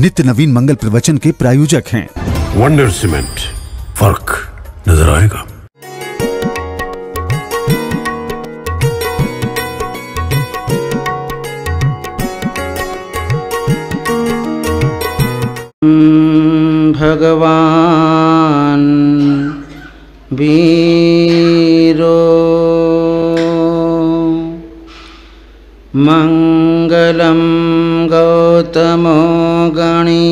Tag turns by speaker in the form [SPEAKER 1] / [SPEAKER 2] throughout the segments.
[SPEAKER 1] नित्य नवीन मंगल प्रवचन के प्रायोजक हैं।
[SPEAKER 2] वंडर सीमेंट, फर्क नजर आएगा।
[SPEAKER 3] भगवान वीरो मंगलम गौतमो गणी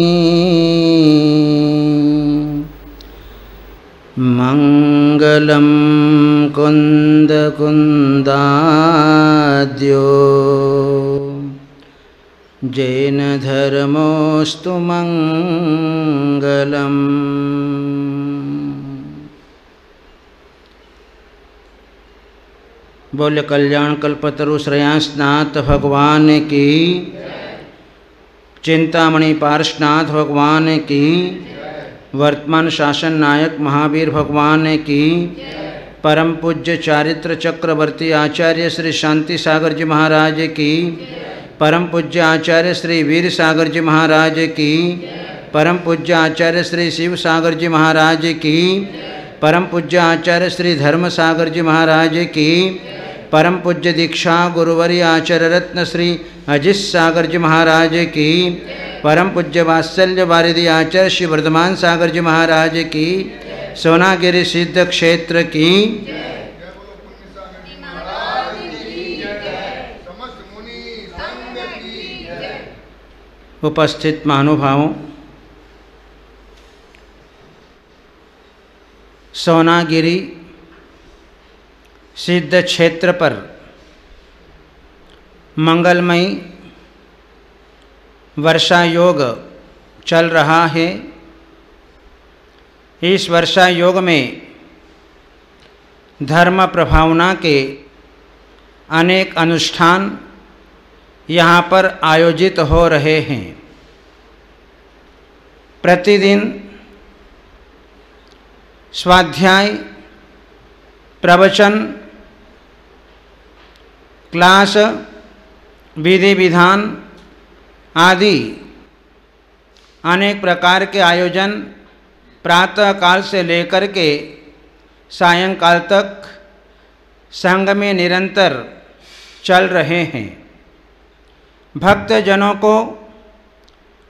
[SPEAKER 3] मंगलम कुंद कुंदाद्यो जैन धर्मोस्तु मंगलम। बोले कल्याण कल्पतरु श्रेयांसनाथ भगवान की, चिंतामणि पार्श्वनाथ भगवान की, वर्तमान शासन नायक महावीर भगवान की, परम पूज्य चारित्र चक्रवर्ती आचार्य श्री शांति सागर जी महाराज की, परम पूज्य आचार्य श्री वीर सागर जी महाराज की, परम पूज्य आचार्य श्री शिव सागर जी महाराज की, परम पूज्य आचार्य श्री धर्म सागर जी महाराज की, परम पूज्य दीक्षा गुरुवरी आचार्य रत्न श्री अजित सागर जी महाराज की, परम पूज्य वात्सल्य वारिधि आचार्य श्री वर्धमान सागर जी महाराज की, सोनागिरी सिद्ध क्षेत्र की, उपस्थित महानुभावों, सोनागिरी सिद्ध क्षेत्र पर मंगलमयी वर्षा योग चल रहा है। इस वर्षा योग में धर्म प्रभावना के अनेक अनुष्ठान यहाँ पर आयोजित हो रहे हैं। प्रतिदिन स्वाध्याय, प्रवचन, क्लास, विधि विधान आदि अनेक प्रकार के आयोजन प्रातः काल से लेकर के सायंकाल तक संघ में निरंतर चल रहे हैं। भक्तजनों को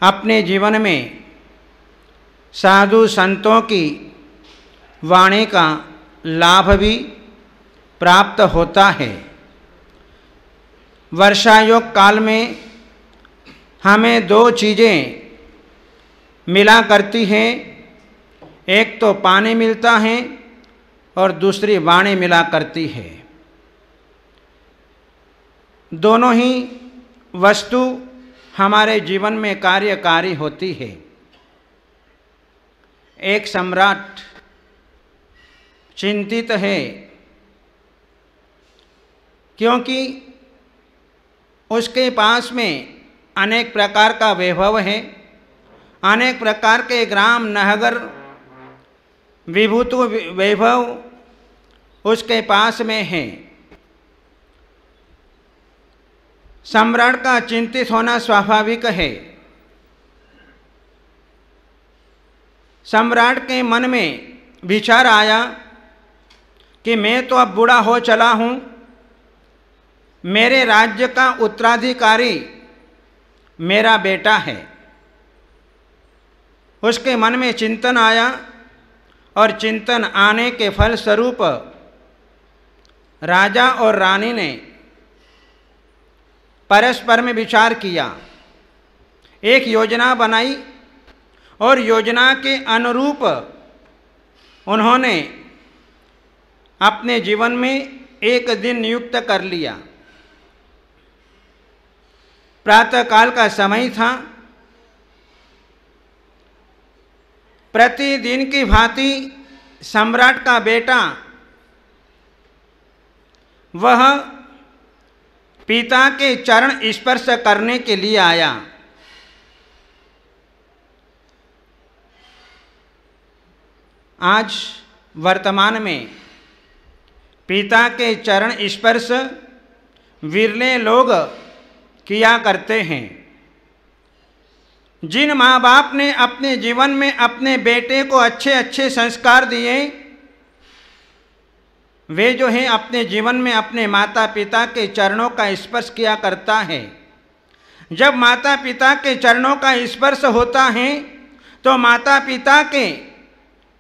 [SPEAKER 3] अपने जीवन में साधु संतों की वाणी का लाभ भी प्राप्त होता है। वर्षा योग काल में हमें दो चीज़ें मिला करती हैं, एक तो पानी मिलता है और दूसरी वाणी मिला करती है। दोनों ही वस्तु हमारे जीवन में कार्यकारी होती है। एक सम्राट चिंतित है क्योंकि उसके पास में अनेक प्रकार का वैभव है, अनेक प्रकार के ग्राम नहर विभूत वैभव उसके पास में है। सम्राट का चिंतित होना स्वाभाविक है। सम्राट के मन में विचार आया कि मैं तो अब बूढ़ा हो चला हूँ, मेरे राज्य का उत्तराधिकारी मेरा बेटा है। उसके मन में चिंतन आया और चिंतन आने के फलस्वरूप राजा और रानी ने परस्पर में विचार किया, एक योजना बनाई और योजना के अनुरूप उन्होंने अपने जीवन में एक दिन नियुक्त कर लिया। प्रातःकाल का समय था। प्रतिदिन की भांति सम्राट का बेटा वह पिता के चरण स्पर्श करने के लिए आया। आज वर्तमान में पिता के चरण स्पर्श विरले लोग किया करते हैं। जिन माँ बाप ने अपने जीवन में अपने बेटे को अच्छे अच्छे संस्कार दिए, वे जो हैं अपने जीवन में अपने माता पिता के चरणों का स्पर्श किया करता है। जब माता पिता के चरणों का स्पर्श होता है तो माता पिता के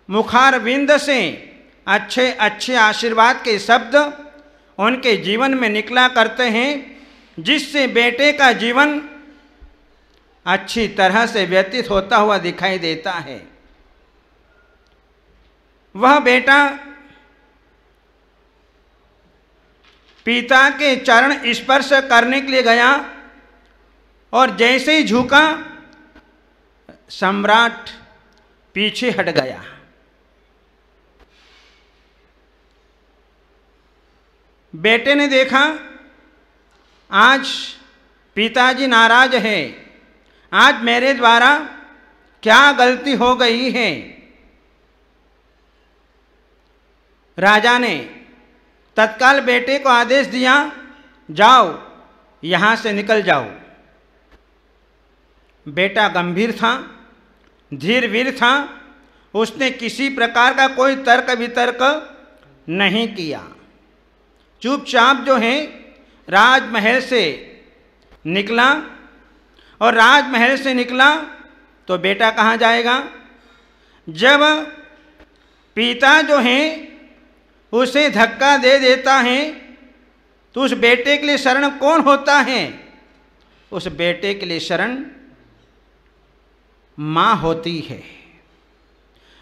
[SPEAKER 3] मुखारविंद से अच्छे अच्छे आशीर्वाद के शब्द उनके जीवन में निकला करते हैं, जिससे बेटे का जीवन अच्छी तरह से व्यतीत होता हुआ दिखाई देता है। वह बेटा पिता के चरण स्पर्श करने के लिए गया और जैसे ही झुका, सम्राट पीछे हट गया। बेटे ने देखा आज पिताजी नाराज है, आज मेरे द्वारा क्या गलती हो गई है। राजा ने तत्काल बेटे को आदेश दिया, जाओ यहाँ से निकल जाओ। बेटा गंभीर था, धीर वीर था, उसने किसी प्रकार का कोई तर्क वितर्क नहीं किया। चुपचाप जो है राजमहल से निकला, और राजमहल से निकला तो बेटा कहाँ जाएगा। जब पिता जो है उसे धक्का दे देता है तो उस बेटे के लिए शरण कौन होता है? उस बेटे के लिए शरण माँ होती है।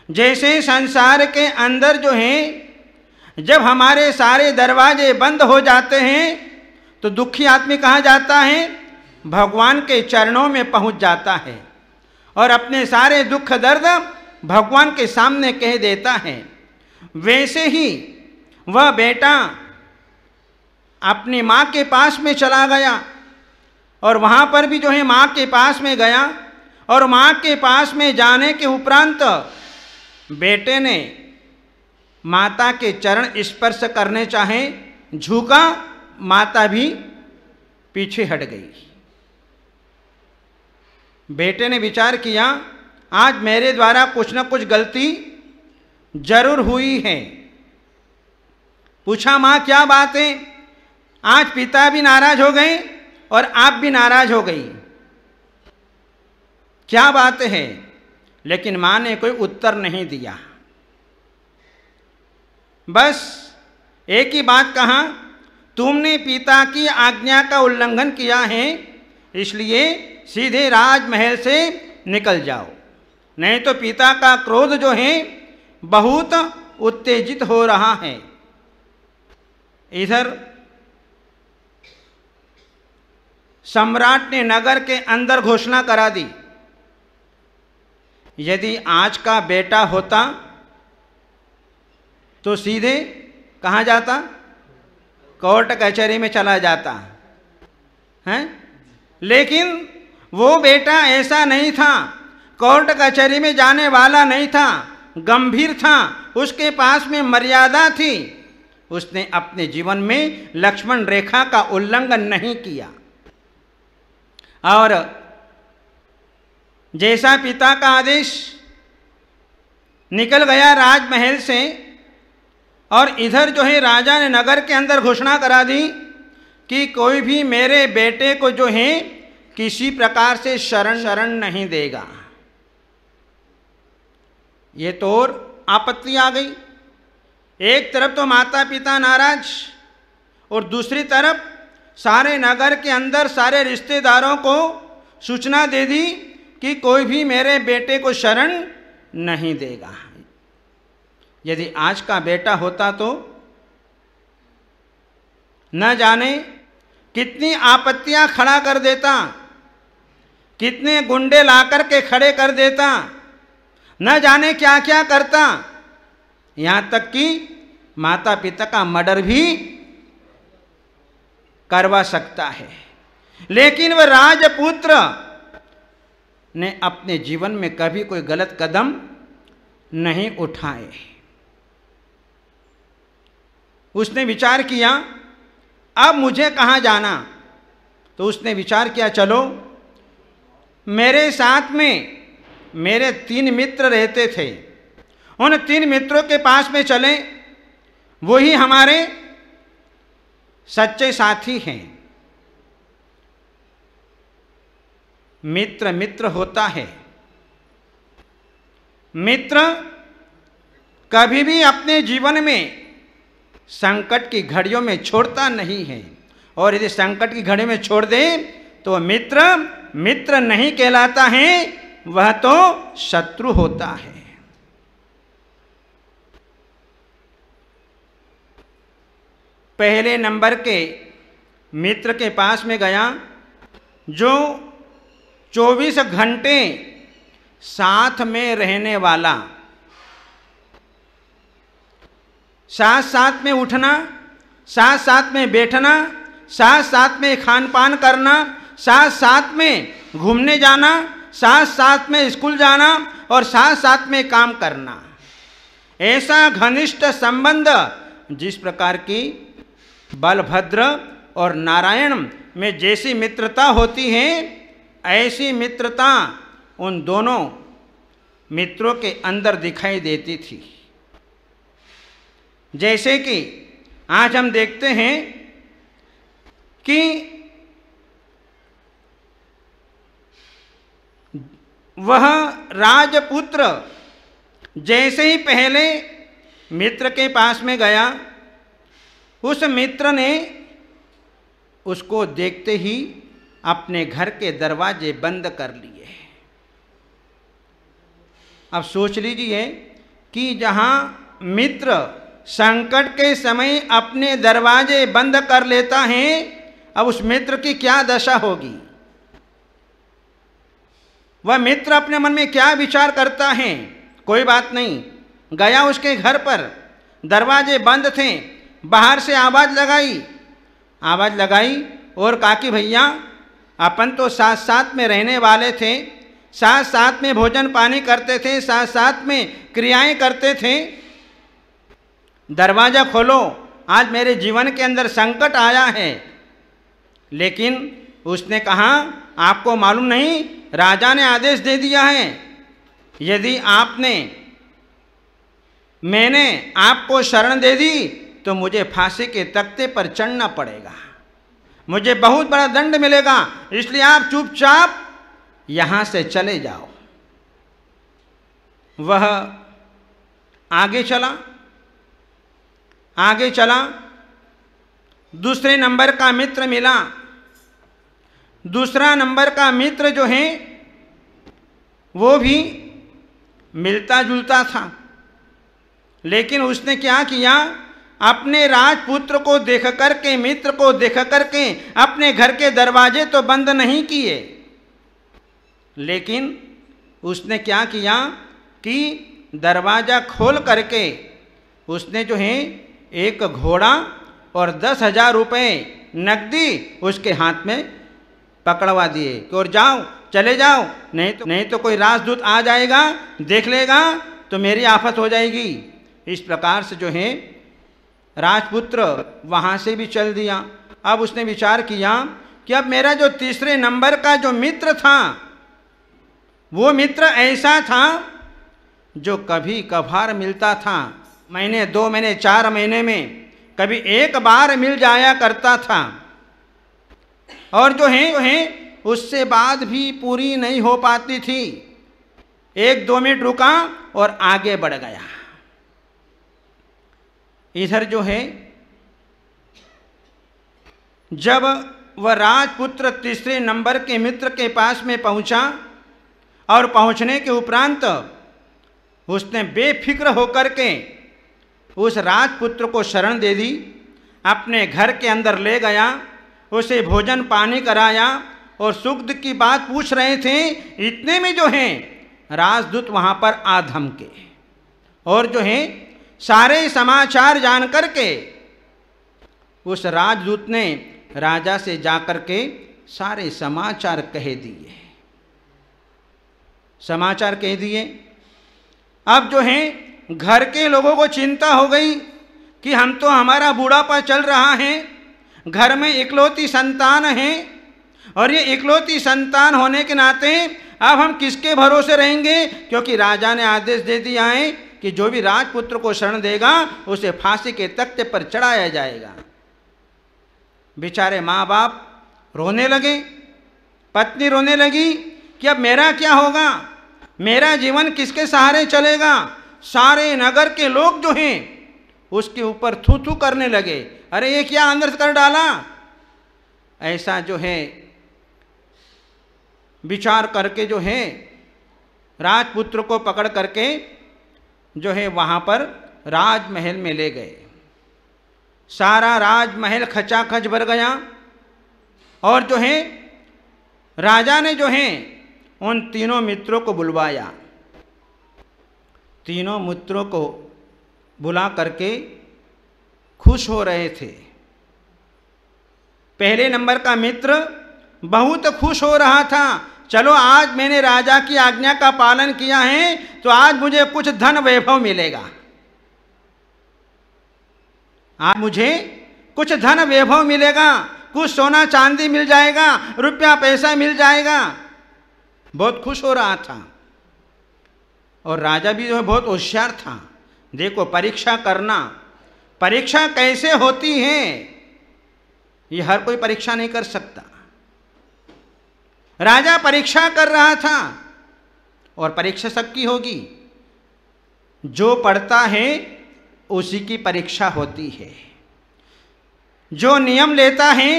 [SPEAKER 3] जैसे संसार के अंदर जो है जब हमारे सारे दरवाजे बंद हो जाते हैं तो दुखी आदमी कहाँ जाता है? भगवान के चरणों में पहुंच जाता है और अपने सारे दुख दर्द भगवान के सामने कह देता है। वैसे ही वह बेटा अपनी माँ के पास में चला गया और वहाँ पर भी जो है माँ के पास में गया, और माँ के पास में जाने के उपरांत बेटे ने माता के चरण स्पर्श करने चाहे, झुका, माता भी पीछे हट गई। बेटे ने विचार किया, आज मेरे द्वारा कुछ न कुछ गलती जरूर हुई है। पूछा, माँ क्या बात है? आज पिता भी नाराज हो गए और आप भी नाराज हो गई, क्या बात है? लेकिन माँ ने कोई उत्तर नहीं दिया। बस एक ही बात कहा, तुमने पिता की आज्ञा का उल्लंघन किया है, इसलिए सीधे राजमहल से निकल जाओ, नहीं तो पिता का क्रोध जो है बहुत उत्तेजित हो रहा है। इधर सम्राट ने नगर के अंदर घोषणा करा दी, यदि आज का बेटा होता तो सीधे कहाँ जाता? कोर्ट कचहरी में चला जाता है। लेकिन वो बेटा ऐसा नहीं था, कोर्ट कचहरी में जाने वाला नहीं था, गंभीर था, उसके पास में मर्यादा थी। उसने अपने जीवन में लक्ष्मण रेखा का उल्लंघन नहीं किया और जैसा पिता का आदेश निकल गया राजमहल से, और इधर जो है राजा ने नगर के अंदर घोषणा करा दी कि कोई भी मेरे बेटे को जो है किसी प्रकार से शरण नहीं देगा। ये तो और आपत्ति आ गई। एक तरफ तो माता पिता नाराज और दूसरी तरफ सारे नगर के अंदर सारे रिश्तेदारों को सूचना दे दी कि कोई भी मेरे बेटे को शरण नहीं देगा। यदि आज का बेटा होता तो न जाने कितनी आपत्तियां खड़ा कर देता, कितने गुंडे लाकर के खड़े कर देता, न जाने क्या क्या करता, यहाँ तक कि माता पिता का मर्डर भी करवा सकता है। लेकिन वह राजपुत्र ने अपने जीवन में कभी कोई गलत कदम नहीं उठाए। उसने विचार किया, अब मुझे कहाँ जाना? तो उसने विचार किया, चलो मेरे साथ में मेरे 3 मित्र रहते थे। उन 3 मित्रों के पास में चले, वही हमारे सच्चे साथी हैं। मित्र मित्र होता है। मित्र कभी भी अपने जीवन में संकट की घड़ियों में छोड़ता नहीं है, और यदि संकट की घड़ी में छोड़ दे तो मित्र मित्र नहीं कहलाता है, वह तो शत्रु होता है। पहले नंबर के मित्र के पास में गया, जो 24 घंटे साथ में रहने वाला, साथ साथ में उठना, साथ साथ में बैठना, साथ साथ में खान पान करना, साथ साथ में घूमने जाना, साथ साथ में स्कूल जाना और साथ साथ में काम करना। ऐसा घनिष्ठ संबंध जिस प्रकार की बलभद्र और नारायण में जैसी मित्रता होती है, ऐसी मित्रता उन दोनों मित्रों के अंदर दिखाई देती थी। जैसे कि आज हम देखते हैं कि वह राजपुत्र जैसे ही पहले मित्र के पास में गया, उस मित्र ने उसको देखते ही अपने घर के दरवाजे बंद कर लिए। अब सोच लीजिए कि जहां मित्र संकट के समय अपने दरवाजे बंद कर लेता है, अब उस मित्र की क्या दशा होगी। वह मित्र अपने मन में क्या विचार करता है। कोई बात नहीं, गया उसके घर पर, दरवाजे बंद थे, बाहर से आवाज़ लगाई और कहा कि भैया अपन तो साथ साथ में रहने वाले थे, साथ साथ में भोजन पानी करते थे, साथ साथ में क्रियाएं करते थे, दरवाज़ा खोलो, आज मेरे जीवन के अंदर संकट आया है। लेकिन उसने कहा, आपको मालूम नहीं, राजा ने आदेश दे दिया है, यदि मैंने आपको शरण दे दी तो मुझे फांसी के तख्ते पर चढ़ना पड़ेगा, मुझे बहुत बड़ा दंड मिलेगा, इसलिए आप चुपचाप यहां से चले जाओ। वह आगे चला, दूसरे नंबर का मित्र मिला। दूसरा नंबर का मित्र जो है वो भी मिलता जुलता था, लेकिन उसने क्या किया, अपने राजपुत्र को देख करके, मित्र को देख करके अपने घर के दरवाजे तो बंद नहीं किए, लेकिन उसने क्या किया कि दरवाज़ा खोल करके उसने जो है एक घोड़ा और 10,000 रुपये नकदी उसके हाथ में पकड़वा दिए कि और जाओ, चले जाओ, नहीं तो कोई राजदूत आ जाएगा, देख लेगा तो मेरी आफत हो जाएगी। इस प्रकार से जो है राजपुत्र वहाँ से भी चल दिया। अब उसने विचार किया कि अब मेरा जो तीसरे नंबर का जो मित्र था, वो मित्र ऐसा था जो कभी कभार मिलता था, महीने 2 महीने 4 महीने में कभी एक बार मिल जाया करता था, और जो है उससे बात भी पूरी नहीं हो पाती थी। 1-2 मिनट रुका और आगे बढ़ गया। इधर जो है जब वह राजपुत्र तीसरे नंबर के मित्र के पास में पहुंचा, और पहुंचने के उपरांत उसने बेफिक्र होकर के उस राजपुत्र को शरण दे दी, अपने घर के अंदर ले गया, उसे भोजन पानी कराया और सुख दुख की बात पूछ रहे थे। इतने में जो है राजदूत वहाँ पर आ धमके, और जो है सारे समाचार जान करके उस राजदूत ने राजा से जाकर के सारे समाचार कह दिए। अब जो है घर के लोगों को चिंता हो गई कि हम तो, हमारा बूढ़ापा चल रहा है, घर में इकलौती संतान है, और ये इकलौती संतान होने के नाते अब हम किसके भरोसे रहेंगे? क्योंकि राजा ने आदेश दे दिया है कि जो भी राजपुत्र को शरण देगा उसे फांसी के तख्ते पर चढ़ाया जाएगा। बेचारे माँ बाप रोने लगे, पत्नी रोने लगी कि अब मेरा क्या होगा, मेरा जीवन किसके सहारे चलेगा। सारे नगर के लोग जो हैं उसके ऊपर थू थू करने लगे, अरे ये क्या अंदर कर डाला। ऐसा जो है विचार करके जो है राजपुत्र को पकड़ करके जो है वहाँ पर राजमहल में ले गए। सारा राजमहल खचाखच भर गया और जो है राजा ने जो है उन तीनों मित्रों को बुलवाया। तीनों मित्रों को बुला करके खुश हो रहे थे। पहले नंबर का मित्र बहुत खुश हो रहा था, चलो आज मैंने राजा की आज्ञा का पालन किया है तो आज मुझे कुछ धन वैभव मिलेगा, आज मुझे कुछ धन वैभव मिलेगा, कुछ सोना चांदी मिल जाएगा, रुपया पैसा मिल जाएगा। बहुत खुश हो रहा था। और राजा भी जो है बहुत होशियार था। देखो परीक्षा करना, परीक्षा कैसे होती है ये हर कोई परीक्षा नहीं कर सकता। राजा परीक्षा कर रहा था और परीक्षा सबकी होगी। जो पढ़ता है उसी की परीक्षा होती है, जो नियम लेता है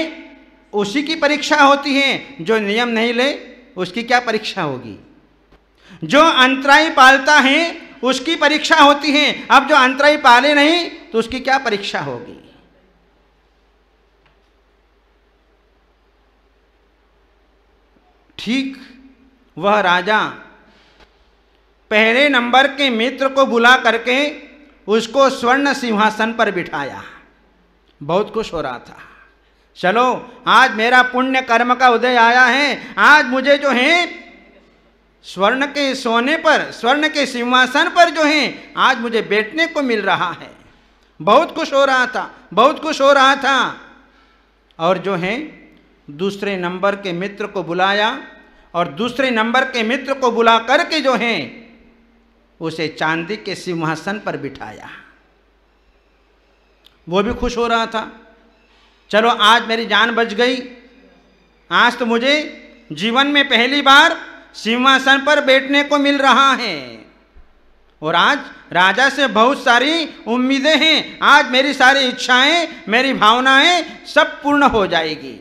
[SPEAKER 3] उसी की परीक्षा होती है, जो नियम नहीं ले उसकी क्या परीक्षा होगी। जो अंतराई पालता है उसकी परीक्षा होती है, अब जो अंतराई पाले नहीं तो उसकी क्या परीक्षा होगी। ठीक वह राजा पहले नंबर के मित्र को बुला करके उसको स्वर्ण सिंहासन पर बिठाया। बहुत खुश हो रहा था, चलो आज मेरा पुण्य कर्म का उदय आया है, आज मुझे जो है स्वर्ण के सोने पर, स्वर्ण के सिंहासन पर जो है आज मुझे बैठने को मिल रहा है। बहुत खुश हो रहा था, बहुत खुश हो रहा था। और जो है दूसरे नंबर के मित्र को बुलाया और दूसरे नंबर के मित्र को बुला करके जो है उसे चांदी के सिंहासन पर बिठाया। वो भी खुश हो रहा था, चलो आज मेरी जान बच गई, आज तो मुझे जीवन में पहली बार सिंहासन पर बैठने को मिल रहा है और आज राजा से बहुत सारी उम्मीदें हैं, आज मेरी सारी इच्छाएं, मेरी भावनाएं सब पूर्ण हो जाएगी।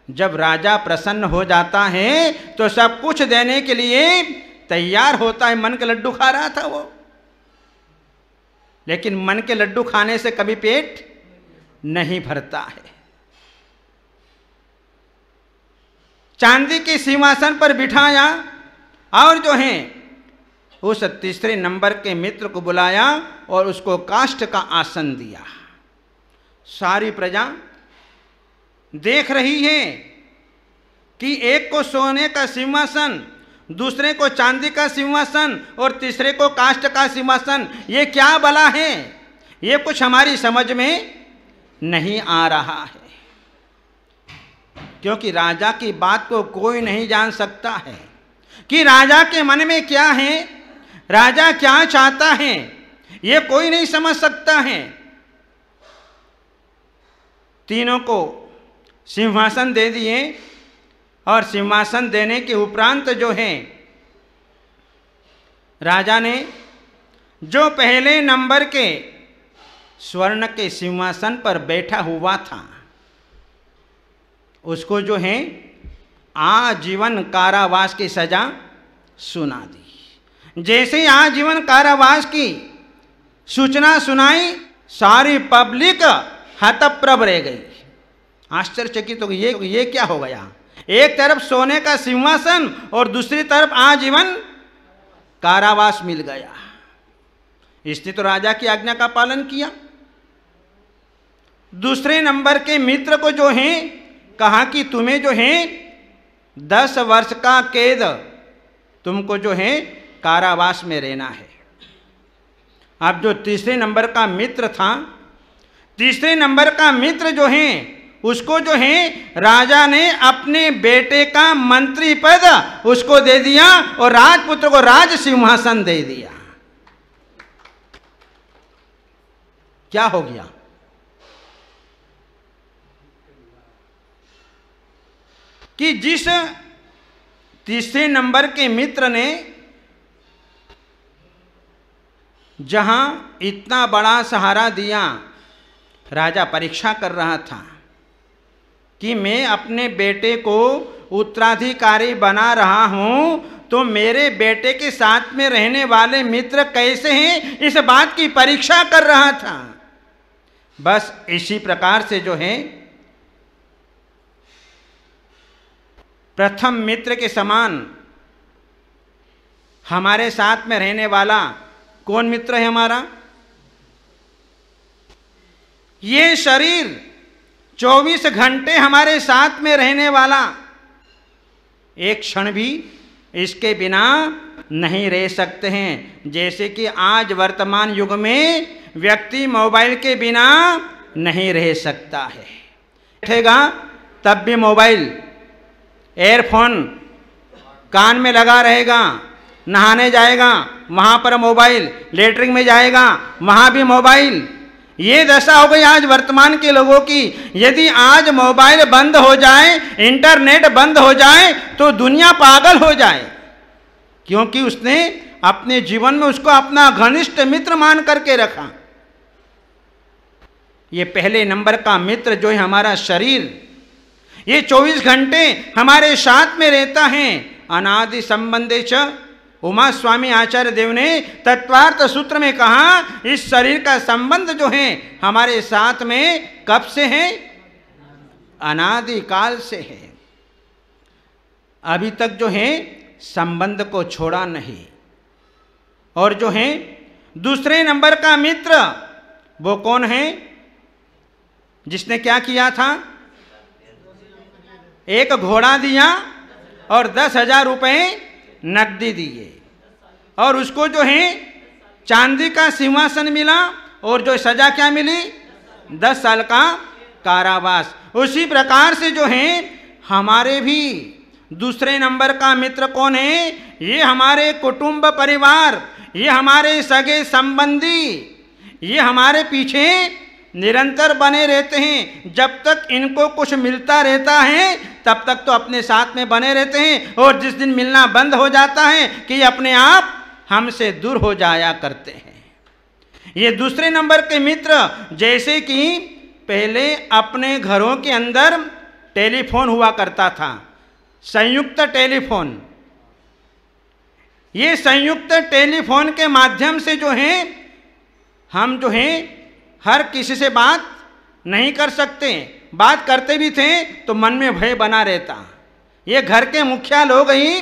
[SPEAKER 3] जब राजा प्रसन्न हो जाता है तो सब कुछ देने के लिए तैयार होता है। मन के लड्डू खा रहा था वो, लेकिन मन के लड्डू खाने से कभी पेट नहीं भरता है। चांदी के सिंहासन पर बिठाया और जो है उस तीसरे नंबर के मित्र को बुलाया और उसको काष्ठ का आसन दिया। सारी प्रजा देख रही है कि एक को सोने का सिंहासन, दूसरे को चांदी का सिंहासन और तीसरे को काष्ठ का सिंहासन। ये क्या भला है, ये कुछ हमारी समझ में नहीं आ रहा है। क्योंकि राजा की बात को कोई नहीं जान सकता है कि राजा के मन में क्या है, राजा क्या चाहता है, ये कोई नहीं समझ सकता है। तीनों को सिंहासन दे दिए और सिंहासन देने के उपरांत जो है राजा ने जो पहले नंबर के स्वर्ण के सिंहासन पर बैठा हुआ था उसको जो है आजीवन कारावास की सजा सुना दी। जैसे ही आजीवन कारावास की सूचना सुनाई सारी पब्लिक हतप्रभ रह गई, आश्चर्यचकित हो गई। ये क्या हो गया, एक तरफ सोने का सिंहासन और दूसरी तरफ आजीवन कारावास मिल गया। इसने तो राजा की आज्ञा का पालन किया। दूसरे नंबर के मित्र को जो है कहा कि तुम्हें जो है 10 वर्ष का कैद, तुमको जो है कारावास में रहना है। अब जो तीसरे नंबर का मित्र था, तीसरे नंबर का मित्र जो है उसको जो है राजा ने अपने बेटे का मंत्री पद उसको दे दिया और राजपुत्र को राज सिंहासन दे दिया। क्या हो गया? कि जिस तीसरे नंबर के मित्र ने जहां इतना बड़ा सहारा दिया, राजा परीक्षा कर रहा था कि मैं अपने बेटे को उत्तराधिकारी बना रहा हूं, तो मेरे बेटे के साथ में रहने वाले मित्र कैसे हैं, इस बात की परीक्षा कर रहा था। बस इसी प्रकार से जो है प्रथम मित्र के समान हमारे साथ में रहने वाला कौन मित्र है हमारा? ये शरीर 24 घंटे हमारे साथ में रहने वाला, एक क्षण भी इसके बिना नहीं रह सकते हैं। जैसे कि आज वर्तमान युग में व्यक्ति मोबाइल के बिना नहीं रह सकता है। बैठेगा तब भी मोबाइल, एयरफोन कान में लगा रहेगा, नहाने जाएगा वहाँ पर मोबाइल, लेटरिन में जाएगा वहाँ भी मोबाइल। ये दशा हो गई आज वर्तमान के लोगों की। यदि आज मोबाइल बंद हो जाए, इंटरनेट बंद हो जाए तो दुनिया पागल हो जाए, क्योंकि उसने अपने जीवन में उसको अपना घनिष्ठ मित्र मान करके रखा। ये पहले नंबर का मित्र जो है हमारा शरीर, ये 24 घंटे हमारे साथ में रहता है। अनादि संबंधे च, उमा स्वामी आचार्य देव ने तत्वार्थ सूत्र में कहा, इस शरीर का संबंध जो है हमारे साथ में कब से है? अनादि काल से है। अभी तक जो है संबंध को छोड़ा नहीं। और जो है दूसरे नंबर का मित्र वो कौन है? जिसने क्या किया था? एक घोड़ा दिया और 10,000 रुपए नकदी दिए, और उसको जो है चांदी का सिंहासन मिला, और जो सजा क्या मिली? 10 साल का कारावास। उसी प्रकार से जो है हमारे भी दूसरे नंबर का मित्र कौन है? ये हमारे कुटुंब परिवार, ये हमारे सगे संबंधी, ये हमारे पीछे निरंतर बने रहते हैं। जब तक इनको कुछ मिलता रहता है तब तक तो अपने साथ में बने रहते हैं, और जिस दिन मिलना बंद हो जाता है कि ये अपने आप हमसे दूर हो जाया करते हैं। ये दूसरे नंबर के मित्र, जैसे कि पहले अपने घरों के अंदर टेलीफोन हुआ करता था, संयुक्त टेलीफोन। ये संयुक्त टेलीफोन के माध्यम से जो है हम जो है हर किसी से बात नहीं कर सकते, बात करते भी थे तो मन में भय बना रहता। ये घर के मुखिया लोग ही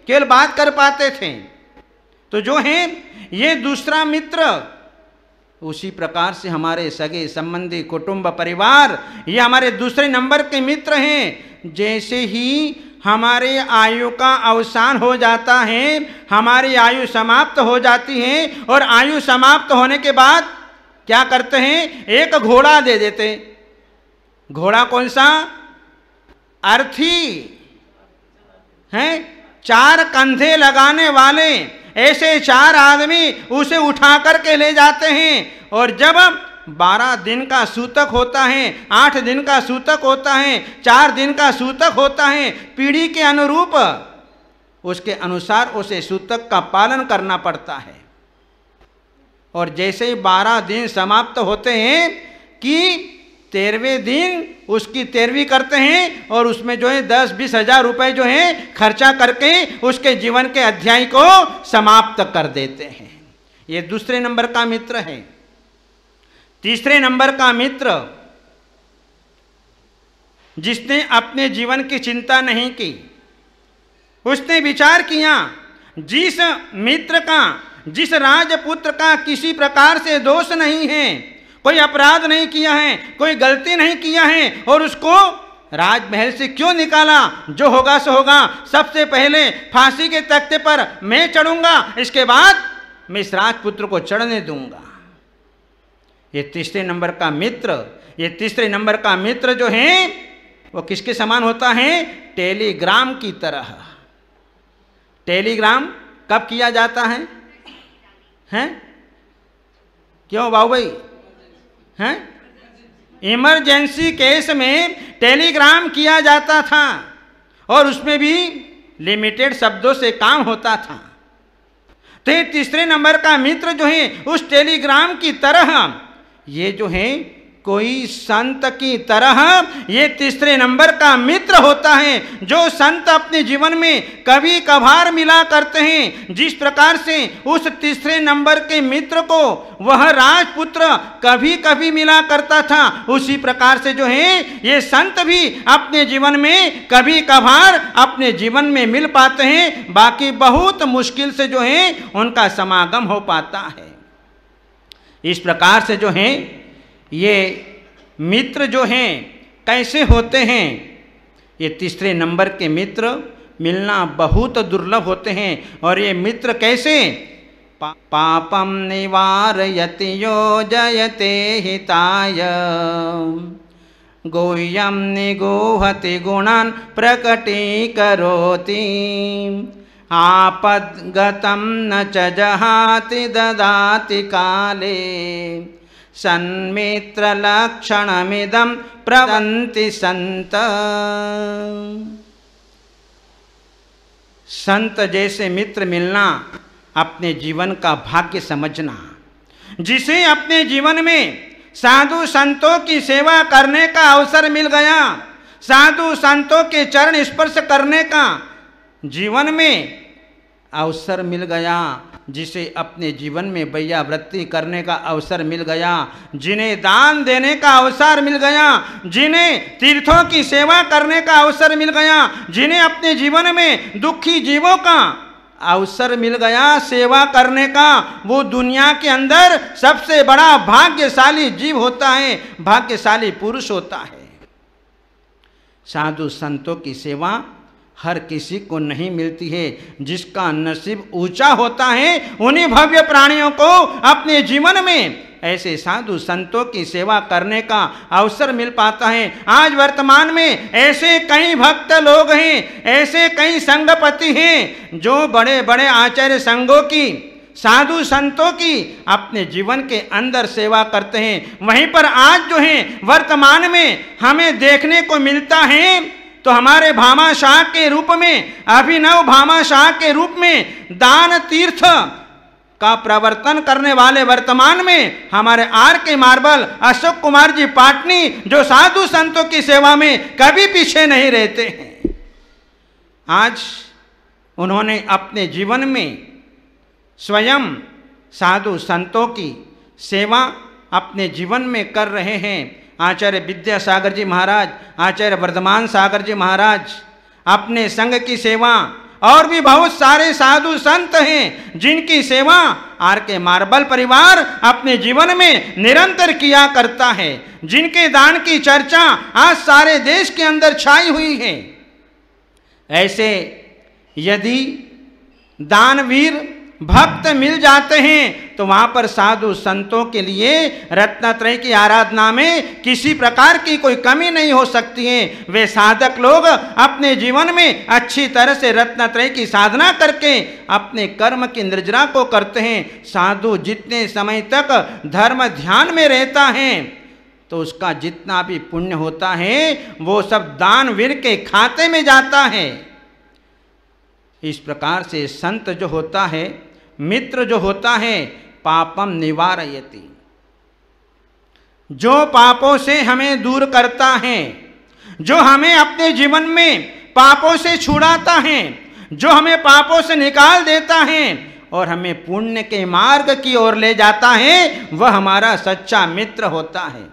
[SPEAKER 3] केवल बात कर पाते थे। तो जो है ये दूसरा मित्र, उसी प्रकार से हमारे सगे संबंधी कुटुंब परिवार ये हमारे दूसरे नंबर के मित्र हैं। जैसे ही हमारे आयु का अवसान हो जाता है, हमारी आयु समाप्त हो जाती है, और आयु समाप्त होने के बाद क्या करते हैं? एक घोड़ा दे देते। घोड़ा कौन सा? अर्थी हैं, 4 कंधे लगाने वाले, ऐसे 4 आदमी उसे उठा करके ले जाते हैं। और जब 12 दिन का सूतक होता है, 8 दिन का सूतक होता है, 4 दिन का सूतक होता है, पीढ़ी के अनुरूप उसके अनुसार उसे सूतक का पालन करना पड़ता है। और जैसे ही 12 दिन समाप्त होते हैं कि 13वें दिन उसकी 13वीं करते हैं, और उसमें जो है 10-20 हज़ार रुपये जो है खर्चा करके उसके जीवन के अध्याय को समाप्त कर देते हैं। ये दूसरे नंबर का मित्र है। तीसरे नंबर का मित्र, जिसने अपने जीवन की चिंता नहीं की, उसने विचार किया जिस मित्र का, जिस राजपुत्र का किसी प्रकार से दोष नहीं है, कोई अपराध नहीं किया है, कोई गलती नहीं किया है, और उसको राजमहल से क्यों निकाला? जो होगा सो होगा, सबसे पहले फांसी के तख्ते पर मैं चढ़ूंगा, इसके बाद मैं इस राजपुत्र को चढ़ने दूंगा। ये तीसरे नंबर का मित्र ये तीसरे नंबर का मित्र जो है वो किसके समान होता है? टेलीग्राम की तरह। टेलीग्राम कब किया जाता है? हैं? क्यों बाबू भाई? हैं? इमरजेंसी केस में टेलीग्राम किया जाता था और उसमें भी लिमिटेड शब्दों से काम होता था। तो ये तीसरे नंबर का मित्र जो है उस टेलीग्राम की तरह, ये जो है कोई संत की तरह ये तीसरे नंबर का मित्र होता है, जो संत अपने जीवन में कभी कभार मिला करते हैं। जिस प्रकार से उस तीसरे नंबर के मित्र को वह राजपुत्र कभी कभी मिला करता था, उसी प्रकार से जो है ये संत भी अपने जीवन में कभी कभार अपने जीवन में मिल पाते हैं, बाकी बहुत मुश्किल से जो है उनका समागम हो पाता है। इस प्रकार से जो है ये मित्र जो हैं कैसे होते हैं? ये तीसरे नंबर के मित्र मिलना बहुत दुर्लभ होते हैं। और ये मित्र कैसे? पापम निवारयति योजयते हिताय गोह्यम निगोहति गुणान् प्रकटीकरोति आपद्गतं न च जहाति ददाति काले सन्मित्रलक्षणमिदं प्रवन्ति संत। संत जैसे मित्र मिलना अपने जीवन का भाग्य समझना। जिसे अपने जीवन में साधु संतों की सेवा करने का अवसर मिल गया, साधु संतों के चरण स्पर्श करने का जीवन में अवसर मिल गया, जिसे अपने जीवन में वैयावृत्ति करने का अवसर मिल गया, जिन्हें दान देने का अवसर मिल गया, जिन्हें तीर्थों की सेवा करने का अवसर मिल गया, जिन्हें अपने जीवन में दुखी जीवों का अवसर मिल गया सेवा करने का, वो दुनिया के अंदर सबसे बड़ा भाग्यशाली जीव होता है, भाग्यशाली पुरुष होता है। साधु संतों की सेवा हर किसी को नहीं मिलती है। जिसका नसीब ऊंचा होता है उन्हीं भव्य प्राणियों को अपने जीवन में ऐसे साधु संतों की सेवा करने का अवसर मिल पाता है। आज वर्तमान में ऐसे कई भक्त लोग हैं, ऐसे कई संघपति हैं जो बड़े बड़े आचार्य संघों की, साधु संतों की अपने जीवन के अंदर सेवा करते हैं। वहीं पर आज जो है वर्तमान में हमें देखने को मिलता है तो हमारे भामाशाह के रूप में, अभिनव भामाशाह के रूप में दान तीर्थ का प्रवर्तन करने वाले वर्तमान में हमारे आर के मार्बल अशोक कुमार जी पाटनी, जो साधु संतों की सेवा में कभी पीछे नहीं रहते हैं। आज उन्होंने अपने जीवन में स्वयं साधु संतों की सेवा अपने जीवन में कर रहे हैं। आचार्य विद्यासागर जी महाराज, आचार्य वर्धमान सागर जी महाराज अपने संघ की सेवा, और भी बहुत सारे साधु संत हैं जिनकी सेवा आर के मार्बल परिवार अपने जीवन में निरंतर किया करता है, जिनके दान की चर्चा आज सारे देश के अंदर छाई हुई है। ऐसे यदि दानवीर भक्त मिल जाते हैं तो वहां पर साधु संतों के लिए रत्नत्रय की आराधना में किसी प्रकार की कोई कमी नहीं हो सकती है। वे साधक लोग अपने जीवन में अच्छी तरह से रत्नत्रय की साधना करके अपने कर्म की निर्जरा को करते हैं। साधु जितने समय तक धर्म ध्यान में रहता है तो उसका जितना भी पुण्य होता है वो सब दानवीर के खाते में जाता है। इस प्रकार से संत जो होता है, मित्र जो होता है, पापम निवारयति, जो पापों से हमें दूर करता है, जो हमें अपने जीवन में पापों से छुड़ाता है, जो हमें पापों से निकाल देता है और हमें पुण्य के मार्ग की ओर ले जाता है, वह हमारा सच्चा मित्र होता है।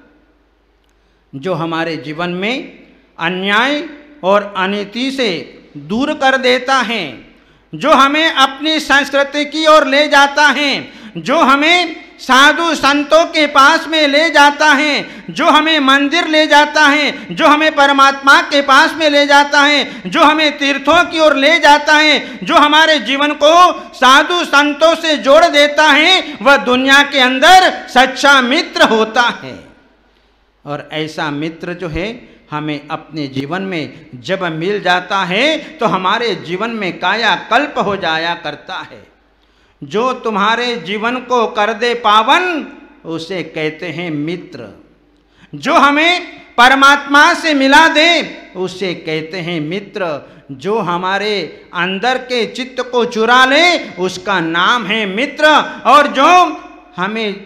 [SPEAKER 3] जो हमारे जीवन में अन्याय और अनीति से दूर कर देता है, जो हमें अपनी संस्कृति की ओर ले जाता है, जो हमें साधु संतों के पास में ले जाता है, जो हमें मंदिर ले जाता है, जो हमें परमात्मा के पास में ले जाता है, जो हमें तीर्थों की ओर ले जाता है, जो हमारे जीवन को साधु संतों से जोड़ देता है, वह दुनिया के अंदर सच्चा मित्र होता है। और ऐसा मित्र जो है हमें अपने जीवन में जब मिल जाता है तो हमारे जीवन में कायाकल्प हो जाया करता है। जो तुम्हारे जीवन को कर दे पावन उसे कहते हैं मित्र। जो हमें परमात्मा से मिला दे उसे कहते हैं मित्र। जो हमारे अंदर के चित्त को चुरा ले उसका नाम है मित्र। और जो हमें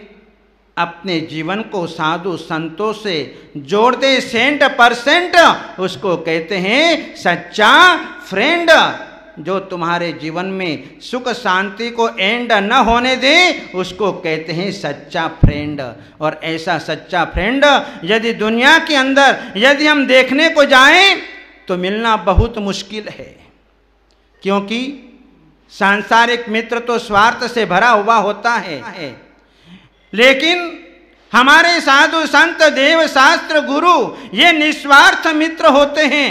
[SPEAKER 3] अपने जीवन को साधु संतों से जोड़ दे 100% उसको कहते हैं सच्चा फ्रेंड। जो तुम्हारे जीवन में सुख शांति को एंड न होने दे उसको कहते हैं सच्चा फ्रेंड। और ऐसा सच्चा फ्रेंड यदि दुनिया के अंदर यदि हम देखने को जाएं तो मिलना बहुत मुश्किल है, क्योंकि सांसारिक मित्र तो स्वार्थ से भरा हुआ होता है। लेकिन हमारे साधु संत देव शास्त्र गुरु ये निस्वार्थ मित्र होते हैं।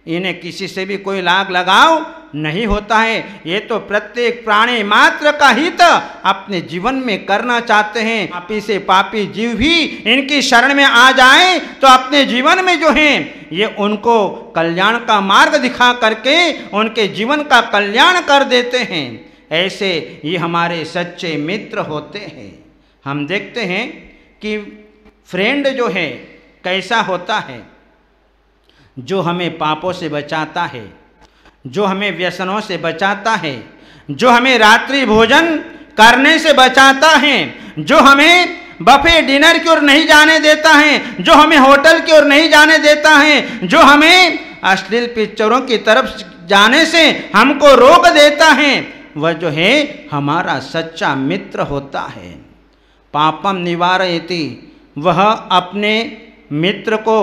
[SPEAKER 3] इन्हें किसी से भी कोई लाग लगाव नहीं होता है। ये तो प्रत्येक प्राणी मात्र का हित अपने जीवन में करना चाहते हैं। पापी से पापी जीव भी इनकी शरण में आ जाए तो अपने जीवन में जो है ये उनको कल्याण का मार्ग दिखा करके उनके जीवन का कल्याण कर देते हैं। ऐसे ये हमारे सच्चे मित्र होते हैं। हम देखते हैं कि फ्रेंड जो है कैसा होता है, जो हमें पापों से बचाता है, जो हमें व्यसनों से बचाता है, जो हमें रात्रि भोजन करने से बचाता है, जो हमें बफे डिनर की ओर नहीं जाने देता है, जो हमें होटल की ओर नहीं जाने देता है, जो हमें अश्लील पिक्चरों की तरफ जाने से हमको रोक देता है, वह जो है हमारा सच्चा मित्र होता है। पापम निवारयति, वह अपने मित्र को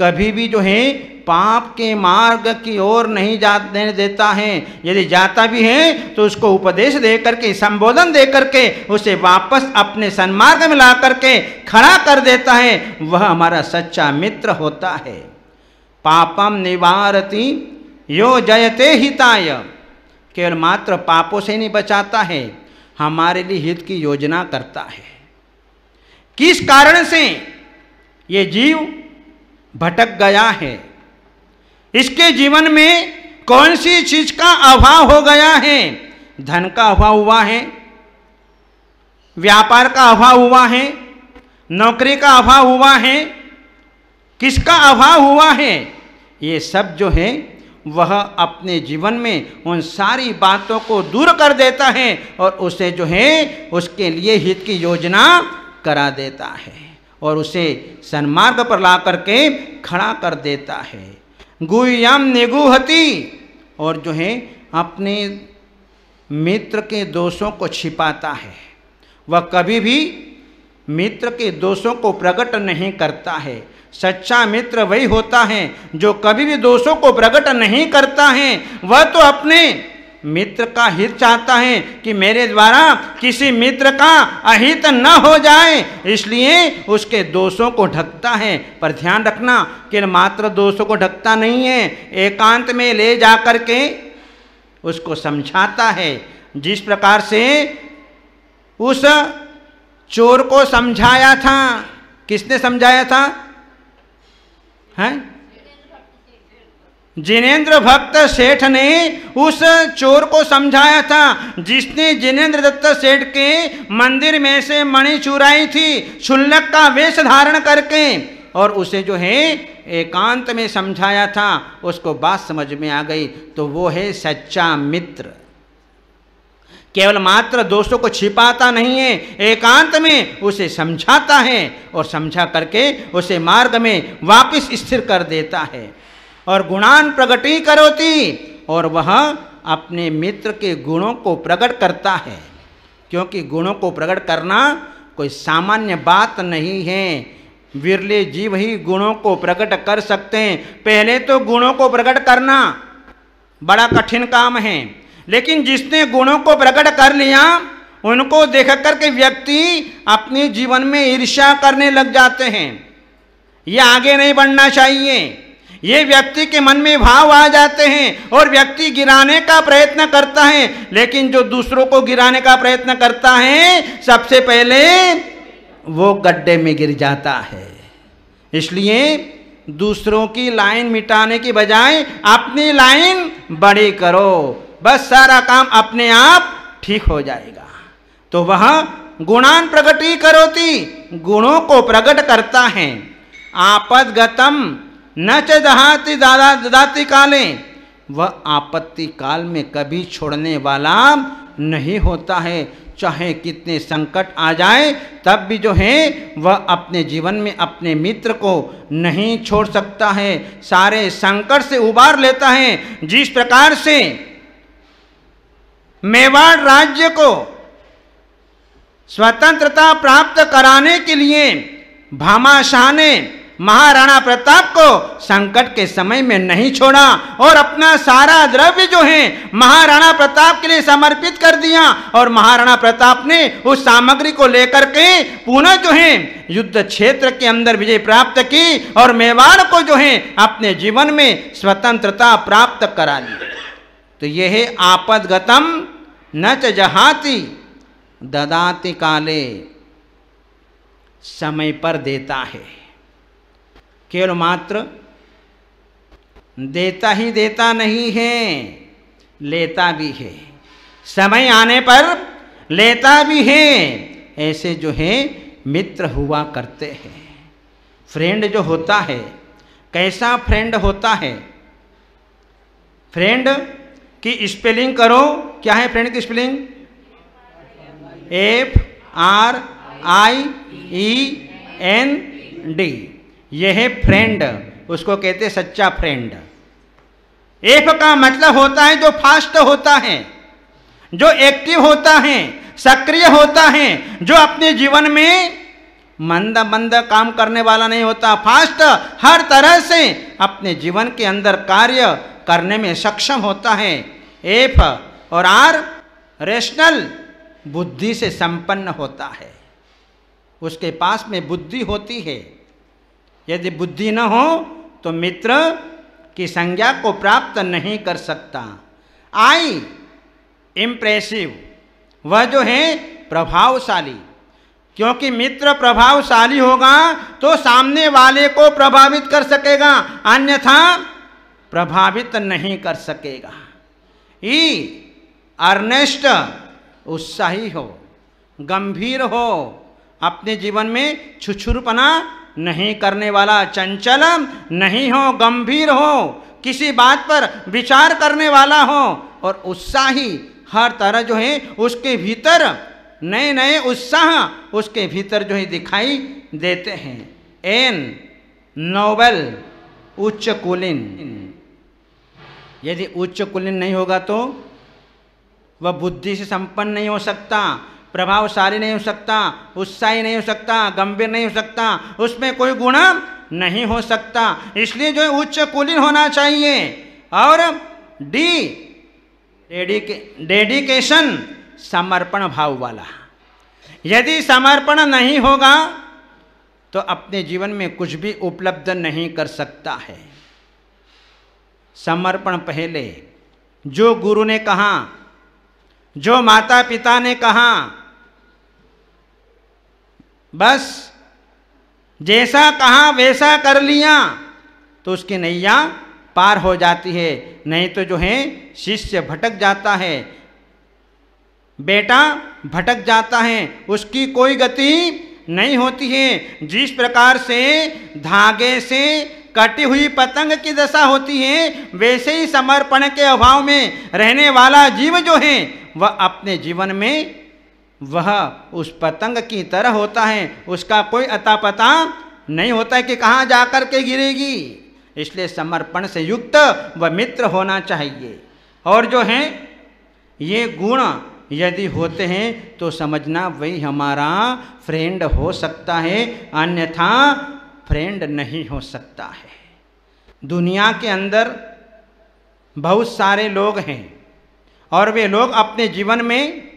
[SPEAKER 3] कभी भी जो है पाप के मार्ग की ओर नहीं जाने देता है। यदि जाता भी है तो उसको उपदेश दे करके, संबोधन दे करके उसे वापस अपने सन्मार्ग में ला करके खड़ा कर देता है। वह हमारा सच्चा मित्र होता है। पापम निवारति यो जयते हिताय, केवल मात्र पापों से नहीं बचाता है, हमारे लिए हित की योजना करता है। किस कारण से ये जीव भटक गया है, इसके जीवन में कौन सी चीज का अभाव हो गया है। धन का अभाव हुआ है, व्यापार का अभाव हुआ है, नौकरी का अभाव हुआ है, किसका अभाव हुआ है। ये सब जो है वह अपने जीवन में उन सारी बातों को दूर कर देता है और उसे जो है उसके लिए हित की योजना करा देता है और उसे सन्मार्ग पर ला करके खड़ा कर देता है। गुह्यम निगूहति, और जो है अपने मित्र के दोषों को छिपाता है। वह कभी भी मित्र के दोषों को प्रकट नहीं करता है। सच्चा मित्र वही होता है जो कभी भी दोषों को प्रकट नहीं करता है। वह तो अपने मित्र का हित चाहता है कि मेरे द्वारा किसी मित्र का अहित न हो जाए, इसलिए उसके दोषों को ढकता है। पर ध्यान रखना कि मात्र दोषों को ढकता नहीं है, एकांत में ले जा कर के उसको समझाता है। जिस प्रकार से उस चोर को समझाया था, किसने समझाया था? हैं? जिनेंद्र भक्त सेठ ने उस चोर को समझाया था, जिसने जिनेंद्र दत्त सेठ के मंदिर में से मणि चुराई थी क्षुल्लक का वेश धारण करके, और उसे जो है एकांत में समझाया था। उसको बात समझ में आ गई, तो वो है सच्चा मित्र। केवल मात्र दोषों को छिपाता नहीं है, एकांत में उसे समझाता है और समझा करके उसे मार्ग में वापस स्थिर कर देता है। और गुणान प्रगटी करोति, और वह अपने मित्र के गुणों को प्रकट करता है, क्योंकि गुणों को प्रकट करना कोई सामान्य बात नहीं है। विरले जीव ही गुणों को प्रकट कर सकते हैं। पहले तो गुणों को प्रकट करना बड़ा कठिन काम है, लेकिन जिसने गुणों को प्रकट कर लिया उनको देख कर के व्यक्ति अपने जीवन में ईर्ष्या करने लग जाते हैं। ये आगे नहीं बढ़ना चाहिए, ये व्यक्ति के मन में भाव आ जाते हैं और व्यक्ति गिराने का प्रयत्न करता है। लेकिन जो दूसरों को गिराने का प्रयत्न करता है, सबसे पहले वो गड्ढे में गिर जाता है। इसलिए दूसरों की लाइन मिटाने की बजाय अपनी लाइन बड़ी करो, बस सारा काम अपने आप ठीक हो जाएगा। तो वह गुणान प्रगति करोति, गुणों को प्रकट करता है। आपदगतम न च दहाति ददाति काले, वह आपत्ति काल में कभी छोड़ने वाला नहीं होता है। चाहे कितने संकट आ जाए तब भी जो है वह अपने जीवन में अपने मित्र को नहीं छोड़ सकता है, सारे संकट से उबार लेता है। जिस प्रकार से मेवाड़ राज्य को स्वतंत्रता प्राप्त कराने के लिए भामाशाह ने महाराणा प्रताप को संकट के समय में नहीं छोड़ा और अपना सारा द्रव्य जो है महाराणा प्रताप के लिए समर्पित कर दिया, और महाराणा प्रताप ने उस सामग्री को लेकर के पुनः जो है युद्ध क्षेत्र के अंदर विजय प्राप्त की और मेवाड़ को जो है अपने जीवन में स्वतंत्रता प्राप्त करा ली। तो यह है आपदगतम न च जहाति ददाति काले, समय पर देता है, केवल मात्र देता ही देता नहीं है, लेता भी है, समय आने पर लेता भी है। ऐसे जो है मित्र हुआ करते हैं। फ्रेंड जो होता है, कैसा फ्रेंड होता है? फ्रेंड की स्पेलिंग करो, क्या है फ्रेंड की स्पेलिंग? FRIEND, यह है फ्रेंड, उसको कहते हैं सच्चा फ्रेंड। एफ का मतलब होता है जो फास्ट होता है, जो एक्टिव होता है, सक्रिय होता है, जो अपने जीवन में मंद मंद काम करने वाला नहीं होता, फास्ट हर तरह से अपने जीवन के अंदर कार्य करने में सक्षम होता है। एफ और आर रेशनल, बुद्धि से संपन्न होता है, उसके पास में बुद्धि होती है। यदि बुद्धि न हो तो मित्र की संज्ञा को प्राप्त नहीं कर सकता। आई इम्प्रेसिव, वह जो है प्रभावशाली, क्योंकि मित्र प्रभावशाली होगा तो सामने वाले को प्रभावित कर सकेगा, अन्यथा प्रभावित नहीं कर सकेगा। ई अर्नेस्ट, उत्साही हो, गंभीर हो, अपने जीवन में छुछुरपना नहीं करने वाला, चंचल नहीं हो, गंभीर हो, किसी बात पर विचार करने वाला हो, और उत्साही, हर तरह जो है उसके भीतर नए नए उत्साह उसके भीतर जो है दिखाई देते हैं। एन नोबल, उच्च कुलीन, यदि उच्च कुलीन नहीं होगा तो वह बुद्धि से संपन्न नहीं हो सकता, प्रभावशाली नहीं हो सकता, उत्साही नहीं हो सकता, गंभीर नहीं हो सकता, उसमें कोई गुण नहीं हो सकता। इसलिए जो है उच्च कुलीन होना चाहिए। और डी डेडिकेशन, समर्पण भाव वाला। यदि समर्पण नहीं होगा तो अपने जीवन में कुछ भी उपलब्ध नहीं कर सकता है। समर्पण पहले, जो गुरु ने कहा, जो माता पिता ने कहा, बस जैसा कहा वैसा कर लिया तो उसकी नैया पार हो जाती है, नहीं तो जो है शिष्य भटक जाता है, बेटा भटक जाता है, उसकी कोई गति नहीं होती है। जिस प्रकार से धागे से कटी हुई पतंग की दशा होती है, वैसे ही समर्पण के अभाव में रहने वाला जीव जो है वह अपने जीवन में वह उस पतंग की तरह होता है, उसका कोई अता पता नहीं होता है कि कहाँ जाकर के गिरेगी। इसलिए समर्पण से युक्त वह मित्र होना चाहिए। और जो है ये गुण यदि होते हैं तो समझना वही हमारा फ्रेंड हो सकता है, अन्यथा फ्रेंड नहीं हो सकता है। दुनिया के अंदर बहुत सारे लोग हैं और वे लोग अपने जीवन में,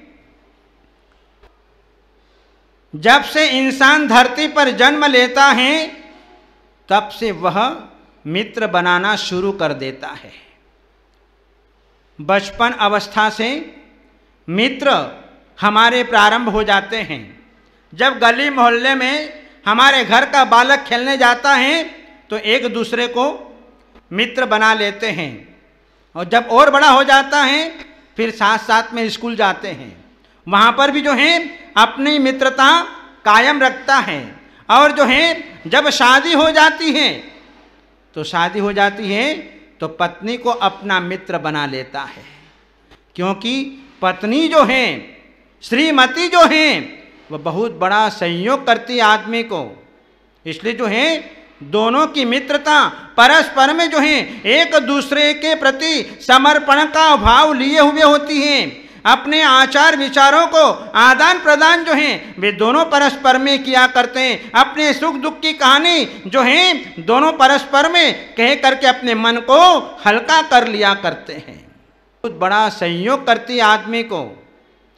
[SPEAKER 3] जब से इंसान धरती पर जन्म लेता है तब से वह मित्र बनाना शुरू कर देता है। बचपन अवस्था से मित्र हमारे प्रारंभ हो जाते हैं। जब गली मोहल्ले में हमारे घर का बालक खेलने जाता है तो एक दूसरे को मित्र बना लेते हैं, और जब और बड़ा हो जाता है फिर साथ साथ में स्कूल जाते हैं, वहाँ पर भी जो है अपनी मित्रता कायम रखता है। और जो है जब शादी हो जाती है तो पत्नी को अपना मित्र बना लेता है, क्योंकि पत्नी जो है, श्रीमती जो है, वह बहुत बड़ा सहयोग करती है आदमी को। इसलिए जो है दोनों की मित्रता परस्पर में जो है एक दूसरे के प्रति समर्पण का भाव लिए हुए होती है। अपने आचार विचारों को आदान प्रदान जो है वे दोनों परस्पर में किया करते हैं। अपने सुख दुख की कहानी जो है दोनों परस्पर में कह करके अपने मन को हल्का कर लिया करते हैं। बहुत बड़ा सहयोग करती आदमी को।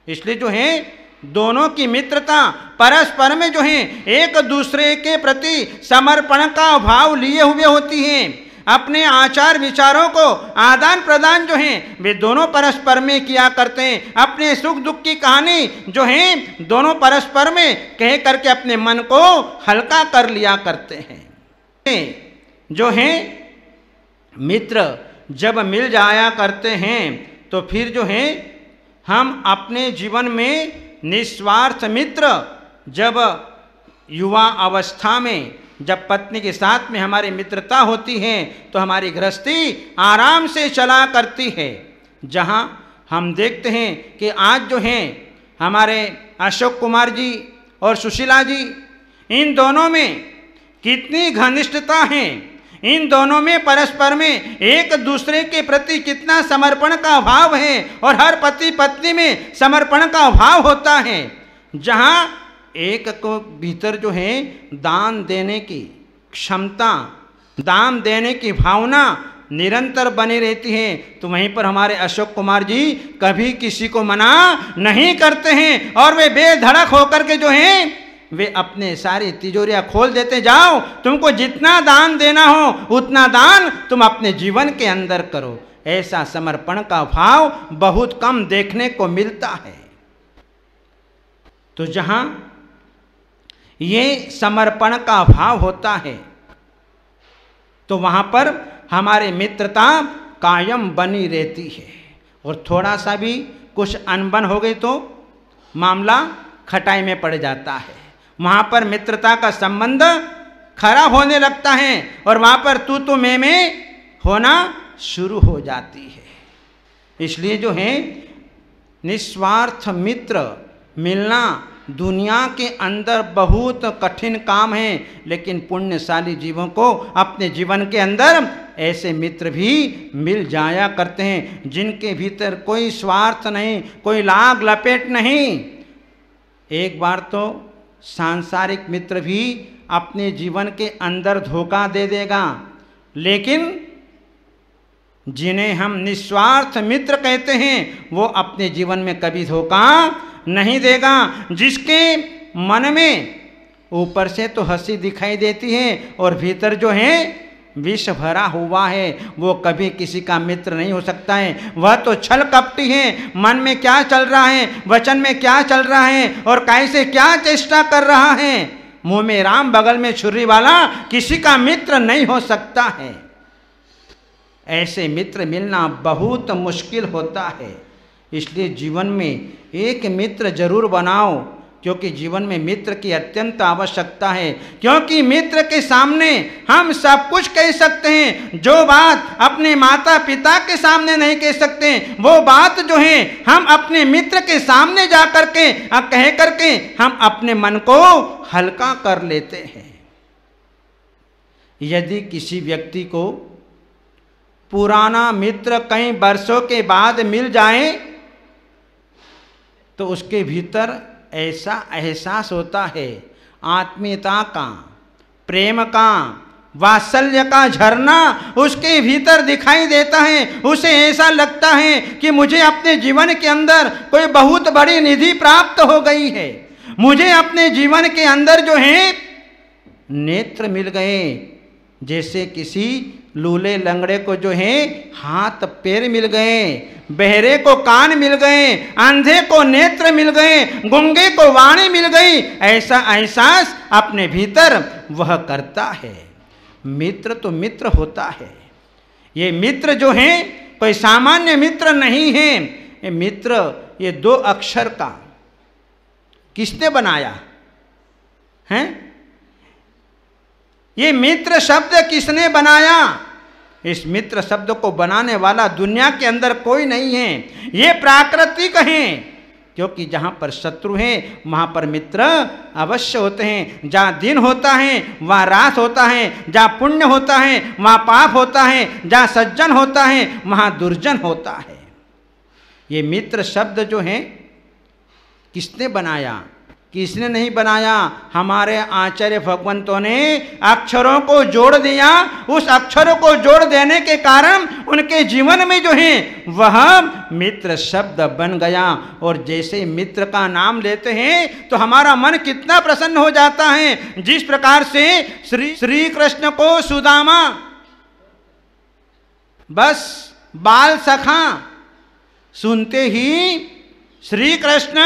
[SPEAKER 3] इसलिए जो है दोनों की मित्रता परस्पर में जो है एक दूसरे के प्रति समर्पण का भाव लिए हुए होती है। अपने आचार विचारों को आदान प्रदान जो है वे दोनों परस्पर में किया करते हैं। अपने सुख दुख की कहानी जो है दोनों परस्पर में कह करके अपने मन को हल्का कर लिया करते हैं। जो है मित्र जब मिल जाया करते हैं तो फिर जो है हम अपने जीवन में निस्वार्थ मित्र, जब युवा अवस्था में जब पत्नी के साथ में हमारी मित्रता होती है तो हमारी गृहस्थी आराम से चला करती है। जहाँ हम देखते हैं कि आज जो हैं हमारे अशोक कुमार जी और सुशीला जी, इन दोनों में कितनी घनिष्ठता है, इन दोनों में परस्पर में एक दूसरे के प्रति कितना समर्पण का भाव है, और हर पति पत्नी में समर्पण का भाव होता है। जहाँ एक को भीतर जो है दान देने की क्षमता, दान देने की भावना निरंतर बनी रहती है, तो वहीं पर हमारे अशोक कुमार जी कभी किसी को मना नहीं करते हैं, और वे बेधड़क होकर के जो हैं वे अपने सारी तिजोरियां खोल देते, जाओ तुमको जितना दान देना हो उतना दान तुम अपने जीवन के अंदर करो। ऐसा समर्पण का भाव बहुत कम देखने को मिलता है। तो जहां ये समर्पण का भाव होता है तो वहां पर हमारी मित्रता कायम बनी रहती है, और थोड़ा सा भी कुछ अनबन हो गई तो मामला खटाई में पड़ जाता है। वहाँ पर मित्रता का संबंध खराब होने लगता है, और वहाँ पर तू मैं होना शुरू हो जाती है। इसलिए जो है निस्वार्थ मित्र मिलना दुनिया के अंदर बहुत कठिन काम है, लेकिन पुण्यशाली जीवों को अपने जीवन के अंदर ऐसे मित्र भी मिल जाया करते हैं, जिनके भीतर कोई स्वार्थ नहीं, कोई लाग लपेट नहीं। एक बार तो सांसारिक मित्र भी अपने जीवन के अंदर धोखा दे देगा, लेकिन जिन्हें हम निस्वार्थ मित्र कहते हैं वो अपने जीवन में कभी धोखा नहीं देगा। जिसके मन में ऊपर से तो हंसी दिखाई देती है और भीतर जो है विष भरा हुआ है, वो कभी किसी का मित्र नहीं हो सकता है। वह तो छल कपटी है, मन में क्या चल रहा है, वचन में क्या चल रहा है और कैसे क्या चेष्टा कर रहा है। मुंह में राम बगल में छुरी वाला किसी का मित्र नहीं हो सकता है। ऐसे मित्र मिलना बहुत मुश्किल होता है। इसलिए जीवन में एक मित्र जरूर बनाओ, क्योंकि जीवन में मित्र की अत्यंत आवश्यकता है। क्योंकि मित्र के सामने हम सब कुछ कह सकते हैं, जो बात अपने माता पिता के सामने नहीं कह सकते, वो बात जो है हम अपने मित्र के सामने जा करके कह करके हम अपने मन को हल्का कर लेते हैं। यदि किसी व्यक्ति को पुराना मित्र कई वर्षों के बाद मिल जाए तो उसके भीतर ऐसा एहसास होता है, आत्मीयता का, प्रेम का, वात्सल्य का झरना उसके भीतर दिखाई देता है। उसे ऐसा लगता है कि मुझे अपने जीवन के अंदर कोई बहुत बड़ी निधि प्राप्त हो गई है, मुझे अपने जीवन के अंदर जो है नेत्र मिल गए, जैसे किसी लूले लंगड़े को जो है हाथ पैर मिल गए, बहरे को कान मिल गए, अंधे को नेत्र मिल गए, गूंगे को वाणी मिल गई, ऐसा एहसास अपने भीतर वह करता है। मित्र तो मित्र होता है। ये मित्र जो है कोई सामान्य मित्र नहीं है। ये मित्र ये 2 अक्षर का किसने बनाया है? ये मित्र शब्द किसने बनाया? इस मित्र शब्द को बनाने वाला दुनिया के अंदर कोई नहीं है। ये प्राकृतिक है, क्योंकि जहाँ पर शत्रु हैं वहाँ पर मित्र अवश्य होते हैं। जहाँ दिन होता है वहाँ रात होता है, जहाँ पुण्य होता है वहाँ पाप होता है, जहाँ सज्जन होता है वहाँ दुर्जन होता है। ये मित्र शब्द जो है किसने बनाया? किसने नहीं बनाया? हमारे आचार्य भगवंतों ने अक्षरों को जोड़ दिया। उस अक्षरों को जोड़ देने के कारण उनके जीवन में जो है वह मित्र शब्द बन गया। और जैसे मित्र का नाम लेते हैं तो हमारा मन कितना प्रसन्न हो जाता है। जिस प्रकार से श्री कृष्ण को सुदामा बस बाल सखा सुनते ही श्री कृष्ण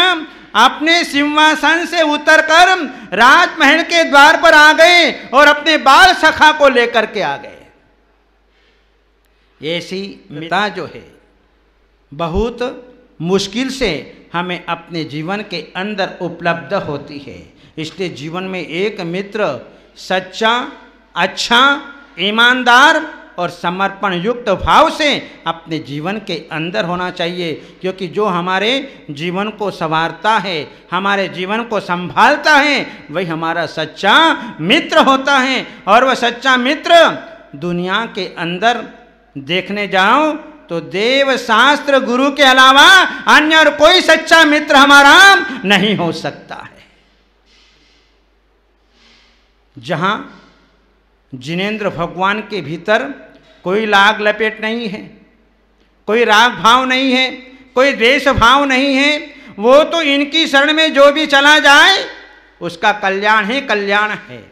[SPEAKER 3] अपने सिंहासन से उतरकर राजमहल के द्वार पर आ गए और अपने बाल सखा को लेकर के आ गए। ऐसी मित्रता जो है बहुत मुश्किल से हमें अपने जीवन के अंदर उपलब्ध होती है। इसलिए जीवन में एक मित्र सच्चा, अच्छा, ईमानदार और समर्पण युक्त भाव से अपने जीवन के अंदर होना चाहिए। क्योंकि जो हमारे जीवन को संवारता है, हमारे जीवन को संभालता है, वही हमारा सच्चा मित्र होता है। और वह सच्चा मित्र दुनिया के अंदर देखने जाओ तो देव शास्त्र गुरु के अलावा अन्य और कोई सच्चा मित्र हमारा नहीं हो सकता है। जहां जिनेंद्र भगवान के भीतर कोई लाग लपेट नहीं है, कोई राग भाव नहीं है, कोई द्वेष भाव नहीं है, वो तो इनकी शरण में जो भी चला जाए उसका कल्याण ही कल्याण है।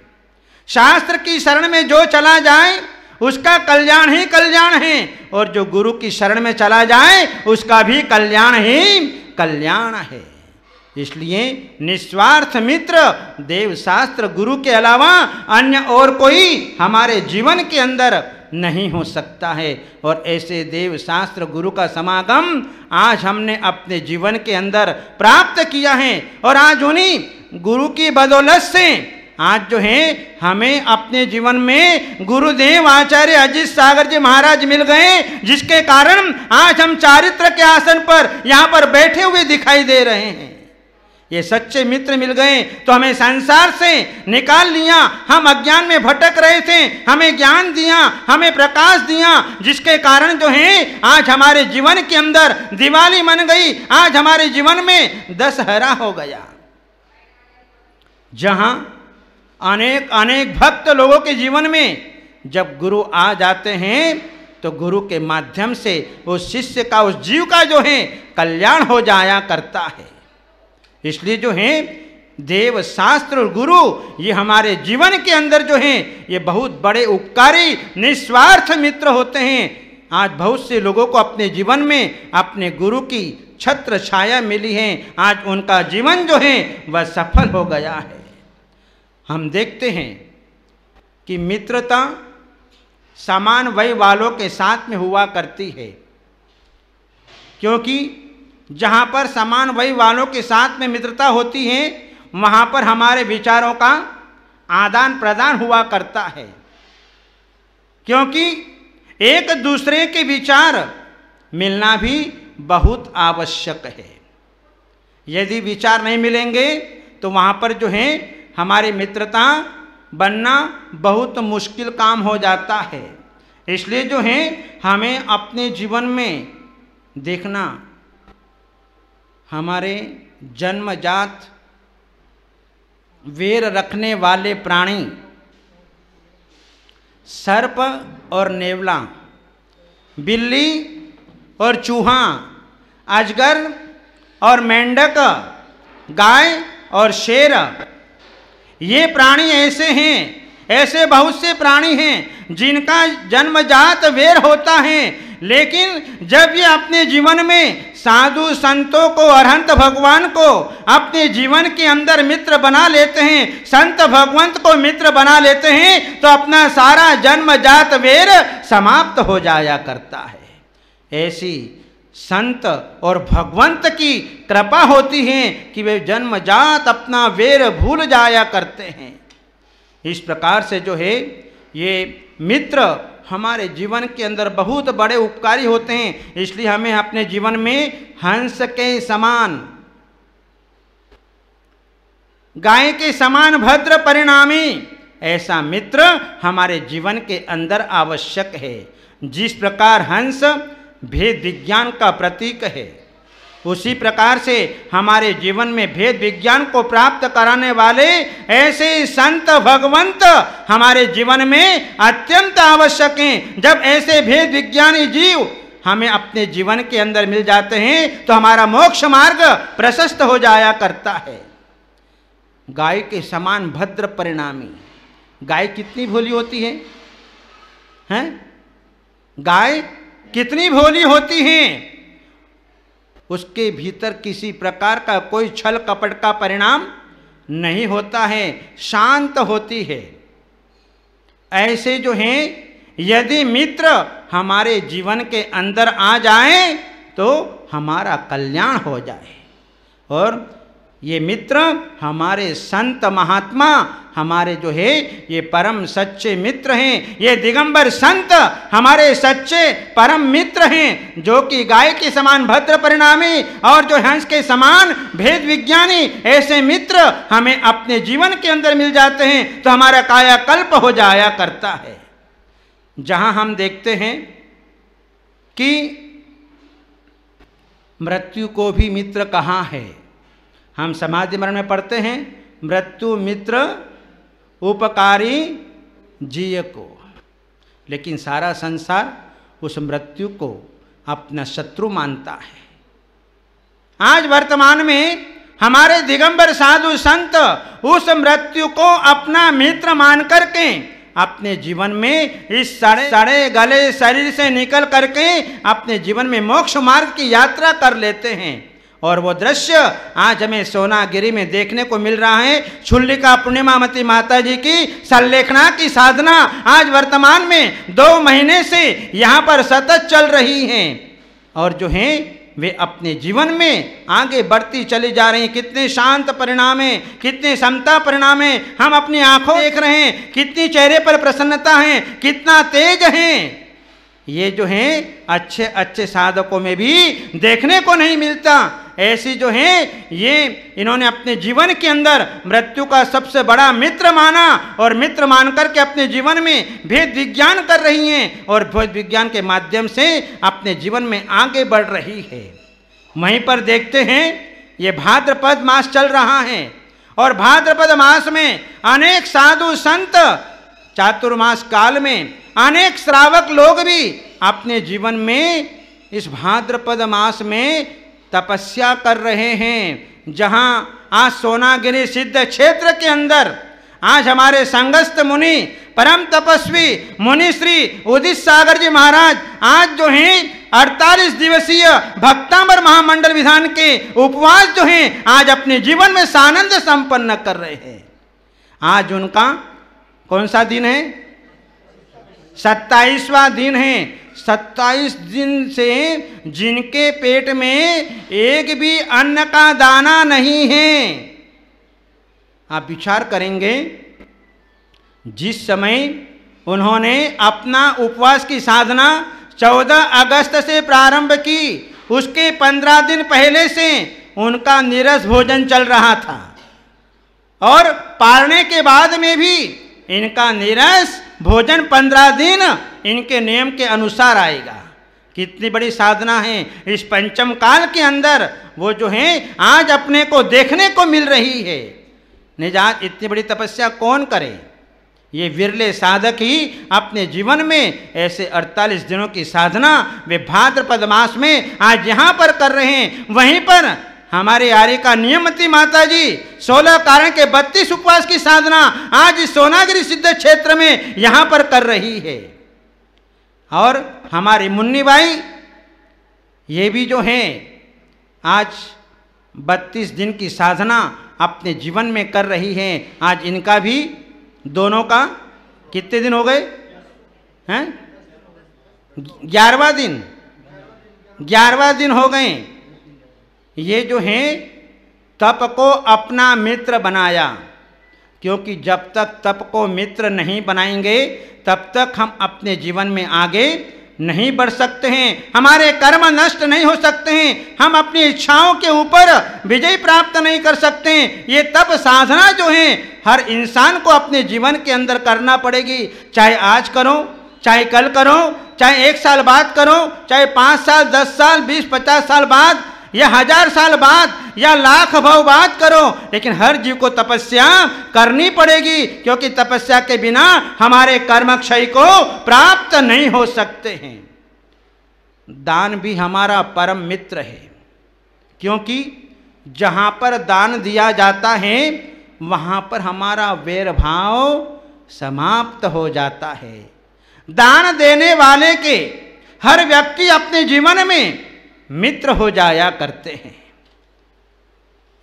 [SPEAKER 3] शास्त्र की शरण में जो चला जाए उसका कल्याण ही कल्याण है। और जो गुरु की शरण में चला जाए उसका भी कल्याण ही कल्याण है। इसलिए निस्वार्थ मित्र देव शास्त्र गुरु के अलावा अन्य और कोई हमारे जीवन के अंदर नहीं हो सकता है। और ऐसे देव शास्त्र गुरु का समागम आज हमने अपने जीवन के अंदर प्राप्त किया है। और आज उन्हीं गुरु की बदौलत से आज जो है हमें अपने जीवन में गुरुदेव आचार्य अजीत सागर जी महाराज मिल गए, जिसके कारण आज हम चारित्र के आसन पर यहाँ पर बैठे हुए दिखाई दे रहे हैं। ये सच्चे मित्र मिल गए तो हमें संसार से निकाल लिया। हम अज्ञान में भटक रहे थे, हमें ज्ञान दिया, हमें प्रकाश दिया, जिसके कारण जो है आज हमारे जीवन के अंदर दिवाली मन गई। आज हमारे जीवन में दशहरा हो गया। जहां अनेक अनेक भक्त लोगों के जीवन में जब गुरु आ जाते हैं तो गुरु के माध्यम से उस शिष्य का, उस जीव का जो है कल्याण हो जाया करता है। इसलिए जो है देव शास्त्र और गुरु ये हमारे जीवन के अंदर जो है ये बहुत बड़े उपकारी निस्वार्थ मित्र होते हैं। आज बहुत से लोगों को अपने जीवन में अपने गुरु की छत्र छाया मिली है। आज उनका जीवन जो है वह सफल हो गया है। हम देखते हैं कि मित्रता समान वय वालों के साथ में हुआ करती है, क्योंकि जहाँ पर समान वय वालों के साथ में मित्रता होती है वहाँ पर हमारे विचारों का आदान प्रदान हुआ करता है। क्योंकि एक दूसरे के विचार मिलना भी बहुत आवश्यक है। यदि विचार नहीं मिलेंगे तो वहाँ पर जो है हमारी मित्रता बनना बहुत मुश्किल काम हो जाता है। इसलिए जो है हमें अपने जीवन में देखना, हमारे जन्मजात वैर रखने वाले प्राणी सर्प और नेवला, बिल्ली और चूहा, अजगर और मेंढक, गाय और शेर, ये प्राणी ऐसे हैं, ऐसे बहुत से प्राणी हैं जिनका जन्मजात वैर होता है, लेकिन जब ये अपने जीवन में साधु संतों को, अरहंत भगवान को अपने जीवन के अंदर मित्र बना लेते हैं, संत भगवंत को मित्र बना लेते हैं, तो अपना सारा जन्मजात वैर समाप्त हो जाया करता है। ऐसी संत और भगवंत की कृपा होती है कि वे जन्मजात अपना वैर भूल जाया करते हैं। इस प्रकार से जो है ये मित्र हमारे जीवन के अंदर बहुत बड़े उपकारी होते हैं। इसलिए हमें अपने जीवन में हंस के समान, गाय के समान भद्र परिणामी ऐसा मित्र हमारे जीवन के अंदर आवश्यक है। जिस प्रकार हंस भेद विज्ञान का प्रतीक है, उसी प्रकार से हमारे जीवन में भेद विज्ञान को प्राप्त कराने वाले ऐसे संत भगवंत हमारे जीवन में अत्यंत आवश्यक हैं। जब ऐसे भेद विज्ञानी जीव हमें अपने जीवन के अंदर मिल जाते हैं तो हमारा मोक्ष मार्ग प्रशस्त हो जाया करता है। गाय के समान भद्र परिणामी, गाय कितनी भोली होती है, हैं? गाय कितनी भोली होती है, उसके भीतर किसी प्रकार का कोई छल कपट का परिणाम नहीं होता है, शांत होती है। ऐसे जो हैं यदि मित्र हमारे जीवन के अंदर आ जाएं तो हमारा कल्याण हो जाए। और ये मित्र हमारे संत महात्मा हमारे जो है ये परम सच्चे मित्र हैं। ये दिगंबर संत हमारे सच्चे परम मित्र हैं, जो कि गाय के समान भद्र परिणामी और जो हंस के समान भेद विज्ञानी ऐसे मित्र हमें अपने जीवन के अंदर मिल जाते हैं तो हमारा कायाकल्प हो जाया करता है। जहां हम देखते हैं कि मृत्यु को भी मित्र कहाँ है, हम समाधि मरण में पढ़ते हैं मृत्यु मित्र उपकारी जीय को, लेकिन सारा संसार उस मृत्यु को अपना शत्रु मानता है। आज वर्तमान में हमारे दिगंबर साधु संत उस मृत्यु को अपना मित्र मान करके अपने जीवन में इस सड़े गले शरीर से निकल करके अपने जीवन में मोक्ष मार्ग की यात्रा कर लेते हैं। और वो दृश्य आज हमें सोनागिरी में देखने को मिल रहा है। छुल्लिका पूर्णिमावती माता जी की संलेखना की साधना आज वर्तमान में 2 महीने से यहाँ पर सतत चल रही हैं और जो हैं वे अपने जीवन में आगे बढ़ती चली जा रही हैं। कितने शांत परिणाम है, कितने समता परिणाम है, हम अपनी आंखों देख रहे हैं। कितनी चेहरे पर प्रसन्नता है, कितना तेज है। ये जो हैं अच्छे अच्छे साधकों में भी देखने को नहीं मिलता। ऐसी जो हैं ये इन्होंने अपने जीवन के अंदर मृत्यु का सबसे बड़ा मित्र माना और मित्र मान करके अपने जीवन में भेद विज्ञान कर रही हैं और भेद विज्ञान के माध्यम से अपने जीवन में आगे बढ़ रही है। वहीं पर देखते हैं ये भाद्रपद मास चल रहा है और भाद्रपद मास में अनेक साधु संत, चातुर्मास काल में अनेक श्रावक लोग भी अपने जीवन में इस भाद्रपद मास में तपस्या कर रहे हैं। जहां आज सोनागिरी सिद्ध क्षेत्र के अंदर आज हमारे संगस्थ मुनि, परम तपस्वी मुनि श्री उदित सागर जी महाराज आज जो हैं 48 दिवसीय भक्तांबर महामंडल विधान के उपवास जो हैं आज अपने जीवन में सानंद संपन्न कर रहे हैं। आज उनका कौन सा दिन है? 27वां दिन है। 27 दिन से जिनके पेट में एक भी अन्न का दाना नहीं है। आप विचार करेंगे जिस समय उन्होंने अपना उपवास की साधना 14 अगस्त से प्रारंभ की, उसके 15 दिन पहले से उनका नीरस भोजन चल रहा था और पालने के बाद में भी इनका नीरस भोजन 15 दिन इनके नियम के अनुसार आएगा। कितनी बड़ी साधना है इस पंचम काल के अंदर, वो जो है आज अपने को देखने को मिल रही है। निजात इतनी बड़ी तपस्या कौन करे? ये विरले साधक ही अपने जीवन में ऐसे 48 दिनों की साधना वे भाद्रपद मास में आज यहाँ पर कर रहे हैं। वहीं पर हमारे आर्य का नियमती माता जी 16 कारण के 32 उपवास की साधना आज इस सोनागिरी सिद्ध क्षेत्र में यहां पर कर रही है। और हमारी मुन्नी बाई ये भी जो हैं आज 32 दिन की साधना अपने जीवन में कर रही हैं। आज इनका भी दोनों का कितने दिन हो गए हैं? 11वां दिन, 11वां दिन हो गए। ये जो हैं तप को अपना मित्र बनाया, क्योंकि जब तक तप को मित्र नहीं बनाएंगे तब तक हम अपने जीवन में आगे नहीं बढ़ सकते हैं, हमारे कर्म नष्ट नहीं हो सकते हैं, हम अपनी इच्छाओं के ऊपर विजय प्राप्त नहीं कर सकते हैं। ये तप साधना जो है हर इंसान को अपने जीवन के अंदर करना पड़ेगी। चाहे आज करो, चाहे कल करो, चाहे 1 साल बाद करो, चाहे 5 साल, 10 साल, 20, 50 साल बाद या 1000 साल बाद या लाख भव बाद करो, लेकिन हर जीव को तपस्या करनी पड़ेगी, क्योंकि तपस्या के बिना हमारे कर्म क्षय को प्राप्त नहीं हो सकते हैं। दान भी हमारा परम मित्र है, क्योंकि जहाँ पर दान दिया जाता है वहाँ पर हमारा वैर भाव समाप्त हो जाता है। दान देने वाले के हर व्यक्ति अपने जीवन में मित्र हो जाया करते हैं।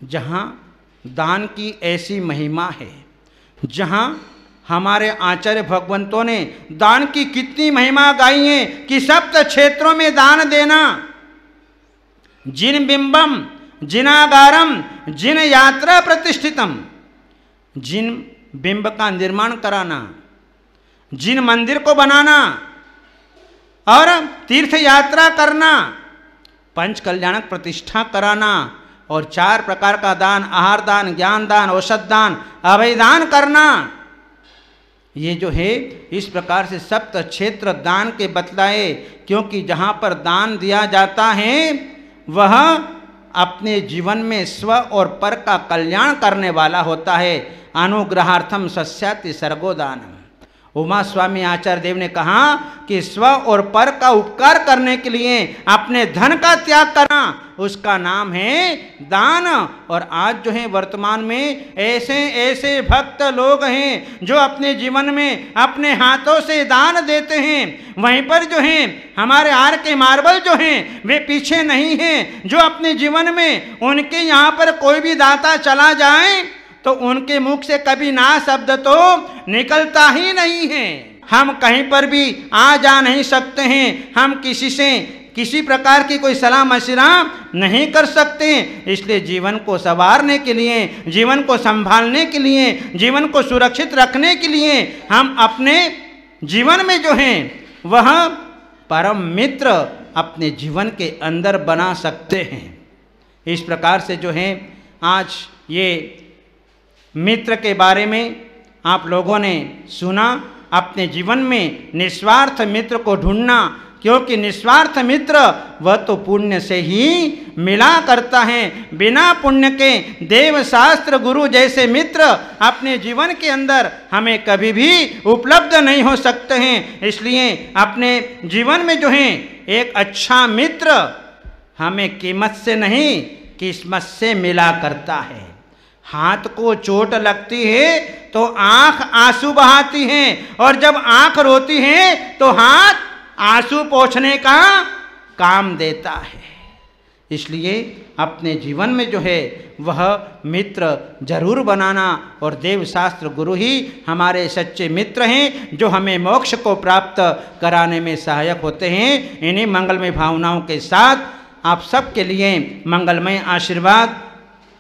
[SPEAKER 3] जहाँ दान की ऐसी महिमा है, जहाँ हमारे आचार्य भगवंतों ने दान की कितनी महिमा गाई है कि सप्त क्षेत्रों में दान देना, जिन बिंबम जिनागारम जिन यात्रा प्रतिष्ठितम, जिन बिंब का निर्माण कराना, जिन मंदिर को बनाना और तीर्थ यात्रा करना, पंच कल्याणक प्रतिष्ठा कराना और 4 प्रकार का दान, आहार दान, ज्ञान दान, औषध दान, अभय दान करना, ये जो है इस प्रकार से सप्त क्षेत्र दान के बतलाए। क्योंकि जहाँ पर दान दिया जाता है वह अपने जीवन में स्व और पर का कल्याण करने वाला होता है। अनुग्रहार्थम सस्याति सर्गोदानम। उमा स्वामी आचार्य देव ने कहा कि स्व और पर का उपकार करने के लिए अपने धन का त्याग करना, उसका नाम है दान। और आज जो है वर्तमान में ऐसे ऐसे भक्त लोग हैं जो अपने जीवन में अपने हाथों से दान देते हैं। वहीं पर जो है हमारे आर के मार्बल जो हैं वे पीछे नहीं हैं, जो अपने जीवन में उनके यहाँ पर कोई भी दाता चला जाए तो उनके मुख से कभी ना शब्द तो निकलता ही नहीं है। हम कहीं पर भी आ जा नहीं सकते हैं, हम किसी से किसी प्रकार की कोई सलाह मशवरा नहीं कर सकते। इसलिए जीवन को संवारने के लिए, जीवन को संभालने के लिए, जीवन को सुरक्षित रखने के लिए हम अपने जीवन में जो है वह परम मित्र अपने जीवन के अंदर बना सकते हैं। इस प्रकार से जो है आज ये मित्र के बारे में आप लोगों ने सुना। अपने जीवन में निस्वार्थ मित्र को ढूंढना, क्योंकि निस्वार्थ मित्र वह तो पुण्य से ही मिला करता है। बिना पुण्य के देव शास्त्र गुरु जैसे मित्र अपने जीवन के अंदर हमें कभी भी उपलब्ध नहीं हो सकते हैं। इसलिए अपने जीवन में जो है एक अच्छा मित्र हमें कीमत से नहीं किस्मत से मिला करता है। हाथ को चोट लगती है तो आंख आंसू बहाती है, और जब आंख रोती है तो हाथ आंसू पोंछने का काम देता है। इसलिए अपने जीवन में जो है वह मित्र जरूर बनाना, और देव शास्त्र गुरु ही हमारे सच्चे मित्र हैं जो हमें मोक्ष को प्राप्त कराने में सहायक होते हैं। इन्हीं मंगलमय भावनाओं के साथ आप सबके लिए मंगलमय आशीर्वाद।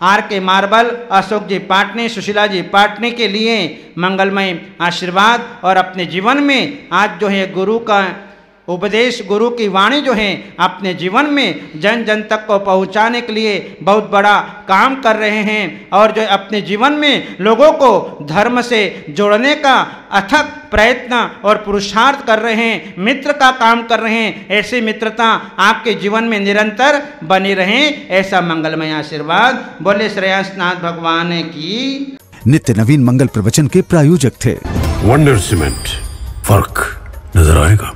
[SPEAKER 3] आर के मार्बल, अशोक जी पाटनी, सुशीला जी पाटनी के लिए मंगलमय आशीर्वाद। और अपने जीवन में आज जो है गुरु का उपदेश, गुरु की वाणी जो है अपने जीवन में जन जन तक को पहुंचाने के लिए बहुत बड़ा काम कर रहे हैं, और जो अपने जीवन में लोगों को धर्म से जोड़ने का अथक प्रयत्न और पुरुषार्थ कर रहे हैं, मित्र का काम कर रहे हैं। ऐसी मित्रता आपके जीवन में निरंतर बनी रहे, ऐसा मंगलमय आशीर्वाद। बोले श्रेयसनाथ भगवान की।
[SPEAKER 1] नित्य नवीन मंगल प्रवचन के प्रायोजक थे
[SPEAKER 2] वंडर सीमेंट। फर्क नजर आएगा।